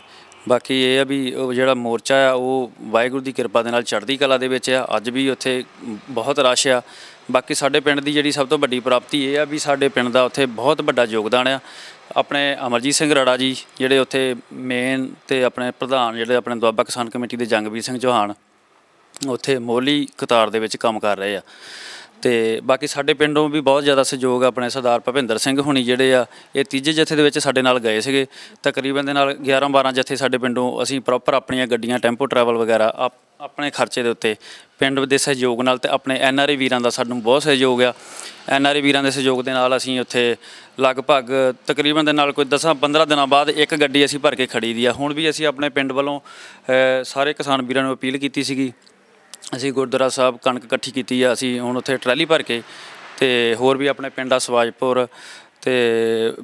ਬਾਕੀ ਇਹ ਆ ਵੀ ਉਹ ਜਿਹੜਾ ਮੋਰਚਾ ਆ ਉਹ ਵਾਹਿਗੁਰੂ ਦੀ ਕਿਰਪਾ ਦੇ ਨਾਲ ਚੜ੍ਹਦੀ ਕਲਾ ਦੇ ਵਿੱਚ ਆ। ਅੱਜ ਵੀ ਉੱਥੇ ਬਹੁਤ ਰਸ਼ ਆ। ਬਾਕੀ ਸਾਡੇ ਪਿੰਡ ਦੀ ਜਿਹੜੀ ਸਭ ਤੋਂ ਵੱਡੀ ਪ੍ਰਾਪਤੀ ਇਹ ਆ ਵੀ ਸਾਡੇ ਪਿੰਡ ਦਾ ਉੱਥੇ ਬਹੁਤ ਵੱਡਾ ਯੋਗਦਾਨ ਆ। ਆਪਣੇ ਅਮਰਜੀਤ ਸਿੰਘ ਰੜਾ ਜੀ ਜਿਹੜੇ ਉੱਥੇ ਮੇਨ ਅਤੇ ਆਪਣੇ ਪ੍ਰਧਾਨ ਜਿਹੜੇ ਆਪਣੇ ਦੁਆਬਾ ਕਿਸਾਨ ਕਮੇਟੀ ਦੇ ਜੰਗਵੀਰ ਸਿੰਘ ਚੌਹਾਨ ਉੱਥੇ ਮੋਹਲੀ ਕਤਾਰ ਦੇ ਵਿੱਚ ਕੰਮ ਕਰ ਰਹੇ ਆ। ਅਤੇ ਬਾਕੀ ਸਾਡੇ ਪਿੰਡੋਂ ਵੀ ਬਹੁਤ ਜ਼ਿਆਦਾ ਸਹਿਯੋਗ ਆਪਣੇ ਸਰਦਾਰ ਭੁਪਿੰਦਰ ਸਿੰਘ ਹੁਣੀ ਜਿਹੜੇ ਆ ਇਹ ਤੀਜੇ ਜਥੇ ਦੇ ਵਿੱਚ ਸਾਡੇ ਨਾਲ ਗਏ ਸੀਗੇ। ਤਕਰੀਬਨ ਦੇ ਨਾਲ 11-12 ਜਥੇ ਸਾਡੇ ਪਿੰਡੋਂ ਅਸੀਂ ਪ੍ਰੋਪਰ ਆਪਣੀਆਂ ਗੱਡੀਆਂ, ਟੈਂਪੋ ਟਰੈਵਲ ਵਗੈਰਾ ਆਪਣੇ ਖਰਚੇ ਦੇ ਉੱਤੇ ਪਿੰਡ ਦੇ ਸਹਿਯੋਗ ਨਾਲ ਤੇ ਆਪਣੇ NRI ਵੀਰਾਂ ਦਾ ਸਾਨੂੰ ਬਹੁਤ ਸਹਿਯੋਗ ਆ। NRI ਵੀਰਾਂ ਦੇ ਸਹਿਯੋਗ ਦੇ ਨਾਲ ਅਸੀਂ ਉੱਥੇ ਲਗਭਗ ਤਕਰੀਬਨ ਦੇ ਨਾਲ ਕੋਈ 10-15 ਦਿਨਾਂ ਬਾਅਦ ਇੱਕ ਗੱਡੀ ਅਸੀਂ ਭਰ ਕੇ ਖੜੀ ਦੀ ਆ। ਹੁਣ ਵੀ ਅਸੀਂ ਆਪਣੇ ਪਿੰਡ ਵੱਲੋਂ ਸਾਰੇ ਕਿਸਾਨ ਵੀਰਾਂ ਨੂੰ ਅਪੀਲ ਕੀਤੀ ਸੀਗੀ, ਅਸੀਂ ਗੁਰਦੁਆਰਾ ਸਾਹਿਬ ਕਣਕ ਇਕੱਠੀ ਕੀਤੀ ਆ, ਅਸੀਂ ਹੁਣ ਉੱਥੇ ਟਰਾਲੀ ਭਰ ਕੇ ਤੇ ਹੋਰ ਵੀ ਆਪਣੇ ਪਿੰਡ ਆ ਸਵਾਜਪੁਰ ਤੇ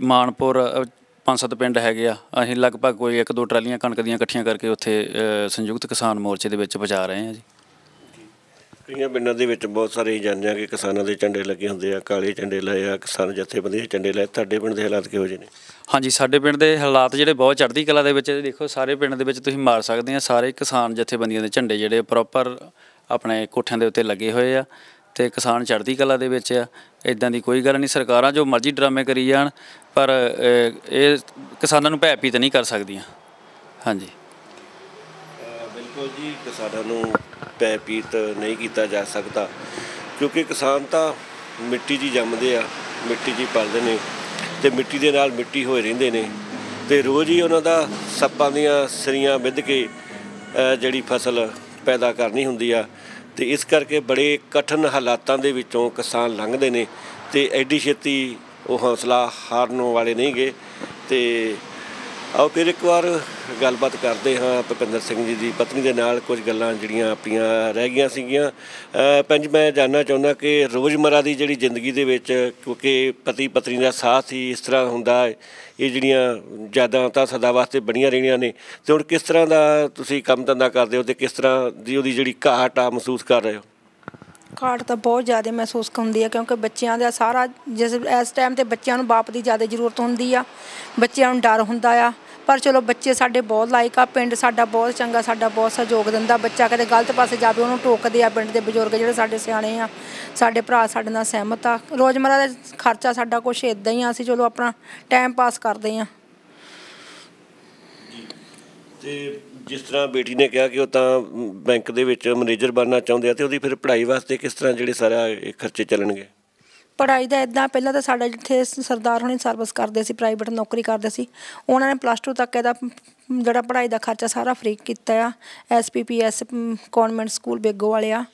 ਮਾਨਪੁਰ 5-7 ਪਿੰਡ ਹੈਗੇ ਆ, ਅਸੀਂ ਲਗਭਗ ਕੋਈ 1-2 ਟਰਾਲੀਆਂ ਕਣਕ ਦੀਆਂ ਇਕੱਠੀਆਂ ਕਰਕੇ ਉੱਥੇ ਸੰਯੁਕਤ ਕਿਸਾਨ ਮੋਰਚੇ ਦੇ ਵਿੱਚ ਪਹੁੰਚਾ ਰਹੇ ਹਾਂ ਜੀ। ਕਈਆਂ ਪਿੰਡਾਂ ਦੇ ਵਿੱਚ ਬਹੁਤ ਸਾਰੇ ਹੀ ਜਾਣਦੇ ਆ ਕਿ ਕਿਸਾਨਾਂ ਦੇ ਝੰਡੇ ਲੱਗੇ ਹੁੰਦੇ ਆ, ਕਾਲੇ ਝੰਡੇ ਲਾਏ ਆ, ਕਿਸਾਨ ਜਥੇਬੰਦੀ ਦੇ ਝੰਡੇ ਲਾਏ। ਤੁਹਾਡੇ ਪਿੰਡ ਦੇ ਹਾਲਾਤ ਕਿਹੋ ਜਿਹੇ ਨੇ? ਹਾਂਜੀ, ਸਾਡੇ ਪਿੰਡ ਦੇ ਹਾਲਾਤ ਜਿਹੜੇ ਬਹੁਤ ਚੜ੍ਹਦੀ ਕਲਾ ਦੇ ਵਿੱਚ, ਦੇਖੋ ਸਾਰੇ ਪਿੰਡ ਦੇ ਵਿੱਚ ਤੁਸੀਂ ਮਾਰ ਸਕਦੇ ਆ, ਸਾਰੇ ਕਿਸਾਨ ਜਥੇਬੰਦੀਆਂ ਦੇ ਝੰਡੇ ਜਿਹੜੇ ਪ੍ਰੋਪਰ ਆਪਣੇ ਕੋਠਿਆਂ ਦੇ ਉੱਤੇ ਲੱਗੇ ਹੋਏ ਆ ਤੇ ਕਿਸਾਨ ਚੜ੍ਹਦੀ ਕਲਾ ਦੇ ਵਿੱਚ ਆ। ਇੱਦਾਂ ਦੀ ਕੋਈ ਗੱਲ ਨਹੀਂ, ਸਰਕਾਰਾਂ ਜੋ ਮਰਜ਼ੀ ਡਰਾਮੇ ਕਰੀ ਜਾਣ ਪਰ ਇਹ ਕਿਸਾਨਾਂ ਨੂੰ ਭੈਭੀਤ ਨਹੀਂ ਕਰ ਸਕਦੀਆਂ। ਹਾਂਜੀ ਬਿਲਕੁਲ ਜੀ, ਕਿਸਾਨਾਂ ਨੂੰ ਭੈਭੀਤ ਨਹੀਂ ਕੀਤਾ ਜਾ ਸਕਦਾ ਕਿਉਂਕਿ ਕਿਸਾਨ ਤਾਂ ਮਿੱਟੀ 'ਚ ਜੰਮਦੇ ਆ, ਮਿੱਟੀ 'ਚ ਪਲਦੇ ਨੇ ਅਤੇ ਮਿੱਟੀ ਦੇ ਨਾਲ ਮਿੱਟੀ ਹੋਏ ਰਹਿੰਦੇ ਨੇ ਅਤੇ ਰੋਜ਼ ਹੀ ਉਹਨਾਂ ਦਾ ਸੱਪਾਂ ਦੀਆਂ ਸਿਰੀਆਂ ਵਿੱਧ ਕੇ ਜਿਹੜੀ ਫਸਲ ਪੈਦਾ ਕਰਨੀ ਹੁੰਦੀ ਆ ਅਤੇ ਇਸ ਕਰਕੇ ਬੜੇ ਕਠਿਨ ਹਾਲਾਤਾਂ ਦੇ ਵਿੱਚੋਂ ਕਿਸਾਨ ਲੰਘਦੇ ਨੇ ਅਤੇ ਐਡੀ ਛੇਤੀ ਉਹ ਹੌਸਲਾ ਹਾਰਨ ਵਾਲੇ ਨਹੀਂ ਗੇ। ਅਤੇ ਆਓ ਫਿਰ ਇੱਕ ਵਾਰ ਗੱਲਬਾਤ ਕਰਦੇ ਹਾਂ ਭੁਪਿੰਦਰ ਸਿੰਘ ਜੀ ਦੀ ਪਤਨੀ ਦੇ ਨਾਲ, ਕੁਝ ਗੱਲਾਂ ਜਿਹੜੀਆਂ ਆਪਣੀਆਂ ਰਹਿ ਗਈਆਂ ਸੀਗੀਆਂ। ਭੈਣ ਜੀ, ਮੈਂ ਜਾਣਨਾ ਚਾਹੁੰਦਾ ਕਿ ਰੋਜ਼ਮर्रा ਦੀ ਜਿਹੜੀ ਜ਼ਿੰਦਗੀ ਦੇ ਵਿੱਚ, ਕਿਉਂਕਿ ਪਤੀ ਪਤਨੀ ਦਾ ਸਾਥ ਹੀ ਇਸ ਤਰ੍ਹਾਂ ਹੁੰਦਾ ਹੈ, ਇਹ ਜਿਹੜੀਆਂ ਯਾਦਾਂ ਤਾਂ ਸਦਾ ਵਾਸਤੇ ਬਣੀਆਂ ਰਹਿਣੀਆਂ ਨੇ, ਅਤੇ ਹੁਣ ਕਿਸ ਤਰ੍ਹਾਂ ਦਾ ਤੁਸੀਂ ਕੰਮ ਧੰਦਾ ਕਰਦੇ ਹੋ ਅਤੇ ਕਿਸ ਤਰ੍ਹਾਂ ਦੀ ਉਹਦੀ ਜਿਹੜੀ ਘਾਟ ਆ ਮਹਿਸੂਸ ਕਰ ਰਹੇ ਹੋ? ਘਾਟ ਤਾਂ ਬਹੁਤ ਜ਼ਿਆਦਾ ਮਹਿਸੂਸ ਹੁੰਦੀ ਆ ਕਿਉਂਕਿ ਬੱਚਿਆਂ ਦਾ ਸਾਰਾ ਇਸ ਟਾਈਮ 'ਤੇ ਬੱਚਿਆਂ ਨੂੰ ਬਾਪ ਦੀ ਜ਼ਿਆਦਾ ਜ਼ਰੂਰਤ ਹੁੰਦੀ ਆ, ਬੱਚਿਆਂ ਨੂੰ ਡਰ ਹੁੰਦਾ ਆ। ਪਰ ਚਲੋ ਬੱਚੇ ਸਾਡੇ ਬਹੁਤ ਲਾਇਕ ਆ, ਪਿੰਡ ਸਾਡਾ ਬਹੁਤ ਚੰਗਾ, ਸਾਡਾ ਬਹੁਤ ਸਹਿਯੋਗ ਦਿੰਦਾ। ਬੱਚਾ ਕਦੇ ਗਲਤ ਪਾਸੇ ਜਾਵੇ ਉਹਨੂੰ ਟੋਕਦੇ ਆ, ਪਿੰਡ ਦੇ ਬਜ਼ੁਰਗ ਜਿਹੜੇ ਸਾਡੇ ਸਿਆਣੇ ਆ, ਸਾਡੇ ਭਰਾ ਸਾਡੇ ਨਾਲ ਸਹਿਮਤ ਆ। ਰੋਜ਼ਮर्रा ਦਾ ਖਰਚਾ ਸਾਡਾ ਕੁਛ ਇੱਦਾਂ ਹੀ ਆ, ਅਸੀਂ ਚਲੋ ਆਪਣਾ ਟਾਈਮ ਪਾਸ ਕਰਦੇ ਹਾਂ। ਅਤੇ ਜਿਸ ਤਰ੍ਹਾਂ ਬੇਟੀ ਨੇ ਕਿਹਾ ਕਿ ਉਹ ਤਾਂ ਬੈਂਕ ਦੇ ਵਿੱਚ ਮੈਨੇਜਰ ਬਣਨਾ ਚਾਹੁੰਦੇ ਆ, ਅਤੇ ਉਹਦੀ ਫਿਰ ਪੜ੍ਹਾਈ ਵਾਸਤੇ ਕਿਸ ਤਰ੍ਹਾਂ ਜਿਹੜੇ ਸਾਰਾ ਇਹ ਖਰਚੇ ਚੱਲਣਗੇ? ਪੜ੍ਹਾਈ ਦਾ ਇੱਦਾਂ, ਪਹਿਲਾਂ ਤਾਂ ਸਾਡਾ ਜਿੱਥੇ ਸਰਦਾਰ ਹੋਣੀ ਸਰਵਿਸ ਕਰਦੇ ਸੀ, ਪ੍ਰਾਈਵੇਟ ਨੌਕਰੀ ਕਰਦੇ ਸੀ, ਉਹਨਾਂ ਨੇ +2 ਤੱਕ ਇਹਦਾ ਜਿਹੜਾ ਪੜ੍ਹਾਈ ਦਾ ਖਰਚਾ ਸਾਰਾ ਫਰੀ ਕੀਤਾ ਆ। SPPS ਕੌਨਵੈਂਟ ਸਕੂਲ ਬੇਗੋ ਵਾਲੇ ਆ,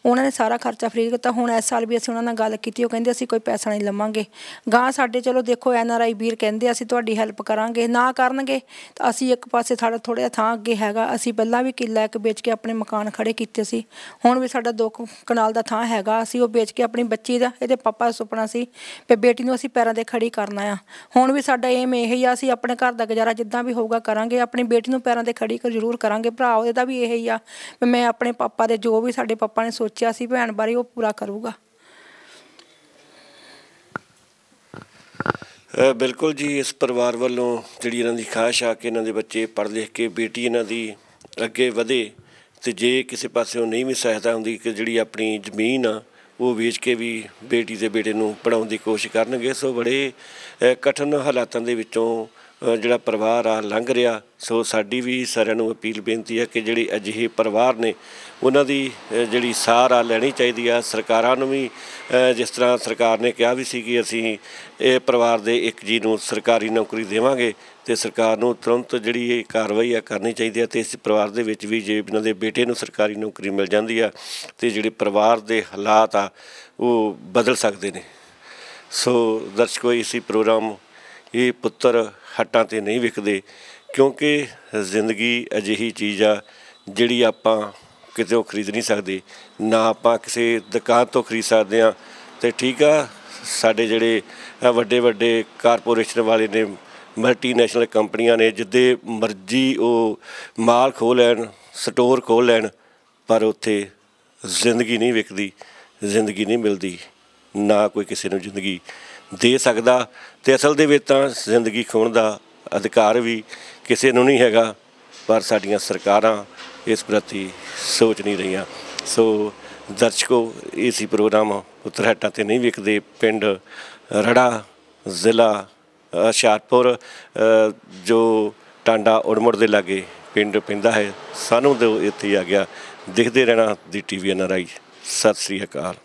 ਉਹਨਾਂ ਨੇ ਸਾਰਾ ਖਰਚਾ ਫਰੀ ਕੀਤਾ। ਹੁਣ ਇਸ ਸਾਲ ਵੀ ਅਸੀਂ ਉਹਨਾਂ ਨਾਲ ਗੱਲ ਕੀਤੀ, ਉਹ ਕਹਿੰਦੇ ਅਸੀਂ ਕੋਈ ਪੈਸਾ ਨਹੀਂ ਲਵਾਂਗੇ। ਗਾਂ ਸਾਡੇ ਚਲੋ ਦੇਖੋ NRI ਵੀਰ ਕਹਿੰਦੇ ਅਸੀਂ ਤੁਹਾਡੀ ਹੈਲਪ ਕਰਾਂਗੇ, ਨਾ ਕਰਨਗੇ ਤਾਂ ਅਸੀਂ ਇੱਕ ਪਾਸੇ ਸਾਡਾ ਥੋੜ੍ਹਾ ਜਿਹਾ ਥਾਂ ਅੱਗੇ ਹੈਗਾ, ਅਸੀਂ ਪਹਿਲਾਂ ਵੀ ਕਿੱਲਾ ਇੱਕ ਵੇਚ ਕੇ ਆਪਣੇ ਮਕਾਨ ਖੜ੍ਹੇ ਕੀਤੇ ਸੀ, ਹੁਣ ਵੀ ਸਾਡਾ 2 ਕਨਾਲ ਦਾ ਥਾਂ ਹੈਗਾ, ਅਸੀਂ ਉਹ ਵੇਚ ਕੇ ਆਪਣੀ ਬੱਚੀ ਦਾ, ਇਹਦੇ ਪਾਪਾ ਦਾ ਸੁਪਨਾ ਸੀ ਵੀ ਬੇਟੀ ਨੂੰ ਅਸੀਂ ਪੈਰਾਂ 'ਤੇ ਖੜੀ ਕਰਨਾ ਆ। ਹੁਣ ਵੀ ਸਾਡਾ ਏਮ ਇਹ ਹੀ ਆ, ਅਸੀਂ ਆਪਣੇ ਘਰ ਦਾ ਗੁਜ਼ਾਰਾ ਜਿੱਦਾਂ ਵੀ ਹੋਊਗਾ ਕਰਾਂਗੇ, ਆਪਣੀ ਬੇਟੀ ਨੂੰ ਪੈਰਾਂ 'ਤੇ ਖੜੀ ਜ਼ਰੂਰ ਕਰਾਂਗੇ। ਭਰਾ ਉਹਦਾ ਵੀ ਇਹ ਹੀ ਆ ਵੀ ਮੈਂ ਆਪਣੇ ਪਾਪਾ ਦੇ ਜੋ ਵੀ ਸਾਡੇ ਪਾਪਾ ਨੇ ਸੋਚਿਆ ਸੀ ਭੈਣ ਬਾਰੇ ਉਹ ਪੂਰਾ ਕਰੂਗਾ। ਬਿਲਕੁਲ ਜੀ, ਇਸ ਪਰਿਵਾਰ ਵੱਲੋਂ ਜਿਹੜੀ ਇਹਨਾਂ ਦੀ ਖਾਹਿਸ਼ ਆ ਕਿ ਇਹਨਾਂ ਦੇ ਬੱਚੇ ਪੜ੍ਹ ਲਿਖ ਕੇ ਬੇਟੀ ਇਹਨਾਂ ਦੀ ਅੱਗੇ ਵਧੇ, ਅਤੇ ਜੇ ਕਿਸੇ ਪਾਸਿਓਂ ਨਹੀਂ ਵੀ ਸਹਾਇਤਾ ਹੁੰਦੀ ਕਿ ਜਿਹੜੀ ਆਪਣੀ ਜ਼ਮੀਨ ਆ ਉਹ ਵੇਚ ਕੇ ਵੀ ਬੇਟੀ ਦੇ ਬੇਟੇ ਨੂੰ ਪੜ੍ਹਾਉਣ ਦੀ ਕੋਸ਼ਿਸ਼ ਕਰਨਗੇ। ਸੋ ਬੜੇ ਕਠਿਨ ਹਾਲਾਤਾਂ ਦੇ ਵਿੱਚੋਂ ਜਿਹੜਾ ਪਰਿਵਾਰ ਆ ਲੰਘ ਰਿਹਾ। ਸੋ ਸਾਡੀ ਵੀ ਸਾਰਿਆਂ ਨੂੰ ਅਪੀਲ ਬੇਨਤੀ ਹੈ ਕਿ ਜਿਹੜੇ ਅਜਿਹੇ ਪਰਿਵਾਰ ਨੇ ਉਹਨਾਂ ਦੀ ਜਿਹੜੀ ਸਾਰ ਆ ਲੈਣੀ ਚਾਹੀਦੀ ਆ। ਸਰਕਾਰਾਂ ਨੂੰ ਵੀ ਜਿਸ ਤਰ੍ਹਾਂ ਸਰਕਾਰ ਨੇ ਕਿਹਾ ਵੀ ਸੀ ਕਿ ਅਸੀਂ ਇਹ ਪਰਿਵਾਰ ਦੇ ਇੱਕ ਜੀ ਨੂੰ ਸਰਕਾਰੀ ਨੌਕਰੀ ਦੇਵਾਂਗੇ, ਅਤੇ ਸਰਕਾਰ ਨੂੰ ਤੁਰੰਤ ਜਿਹੜੀ ਇਹ ਕਾਰਵਾਈ ਆ ਕਰਨੀ ਚਾਹੀਦੀ ਹੈ। ਅਤੇ ਇਸ ਪਰਿਵਾਰ ਦੇ ਵਿੱਚ ਵੀ ਜੇ ਇਹਨਾਂ ਦੇ ਬੇਟੇ ਨੂੰ ਸਰਕਾਰੀ ਨੌਕਰੀ ਮਿਲ ਜਾਂਦੀ ਆ ਅਤੇ ਜਿਹੜੇ ਪਰਿਵਾਰ ਦੇ ਹਾਲਾਤ ਆ ਉਹ ਬਦਲ ਸਕਦੇ ਨੇ। ਸੋ ਦਰਸ਼ਕੋ, ਇਸੀ ਪ੍ਰੋਗਰਾਮ ਇਹ ਪੁੱਤਰ ਹੱਟਾਂ 'ਤੇ ਨਹੀਂ ਵਿਕਦੇ, ਕਿਉਂਕਿ ਜ਼ਿੰਦਗੀ ਅਜਿਹੀ ਚੀਜ਼ ਆ ਜਿਹੜੀ ਆਪਾਂ ਕਿਤੋਂ ਖਰੀਦ ਨਹੀਂ ਸਕਦੇ, ਨਾ ਆਪਾਂ ਕਿਸੇ ਦੁਕਾਨ ਤੋਂ ਖਰੀਦ ਸਕਦੇ ਹਾਂ। ਅਤੇ ਠੀਕ ਆ, ਸਾਡੇ ਜਿਹੜੇ ਵੱਡੇ ਵੱਡੇ ਕਾਰਪੋਰੇਸ਼ਨ ਵਾਲੇ ਨੇ, ਮਲਟੀਨੈਸ਼ਨਲ ਕੰਪਨੀਆਂ ਨੇ, ਜਿੱਦੇ ਮਰਜ਼ੀ ਉਹ ਮਾਲ ਖੋਲ੍ਹ ਲੈਣ, ਸਟੋਰ ਖੋਲ੍ਹ ਲੈਣ, ਪਰ ਉੱਥੇ ਜ਼ਿੰਦਗੀ ਨਹੀਂ ਵਿਕਦੀ, ਜ਼ਿੰਦਗੀ ਨਹੀਂ ਮਿਲਦੀ, ਨਾ ਕੋਈ ਕਿਸੇ ਨੂੰ ਜ਼ਿੰਦਗੀ ਦੇ ਸਕਦਾ। ਅਤੇ ਅਸਲ ਦੇ ਵਿੱਚ ਤਾਂ ਜ਼ਿੰਦਗੀ ਖੋਹਣ ਦਾ ਅਧਿਕਾਰ ਵੀ ਕਿਸੇ ਨੂੰ ਨਹੀਂ ਹੈਗਾ, ਪਰ ਸਾਡੀਆਂ ਸਰਕਾਰਾਂ ਇਸ ਪ੍ਰਤੀ ਸੋਚ ਨਹੀਂ ਰਹੀਆਂ। ਸੋ ਦਰਸ਼ਕੋ, ਇਹ ਸੀ ਪ੍ਰੋਗਰਾਮ ਪੁੱਤਰ ਹੱਟਾਂ 'ਤੇ ਨਹੀਂ ਵਿਕਦੇ, ਪਿੰਡ ਰੜਾ, ਜ਼ਿਲ੍ਹਾ ਹੁਸ਼ਿਆਰਪੁਰ, ਜੋ ਟਾਂਡਾ ਉੜਮੁੜ ਦੇ ਲਾਗੇ ਪਿੰਡ ਪੈਂਦਾ ਹੈ। ਸਾਨੂੰ ਦਿਓ ਇੱਥੇ ਆ ਗਿਆ। ਦੇਖਦੇ ਰਹਿਣਾ ਦੀ TV NRI। ਸਤਿ ਸ਼੍ਰੀ ਅਕਾਲ।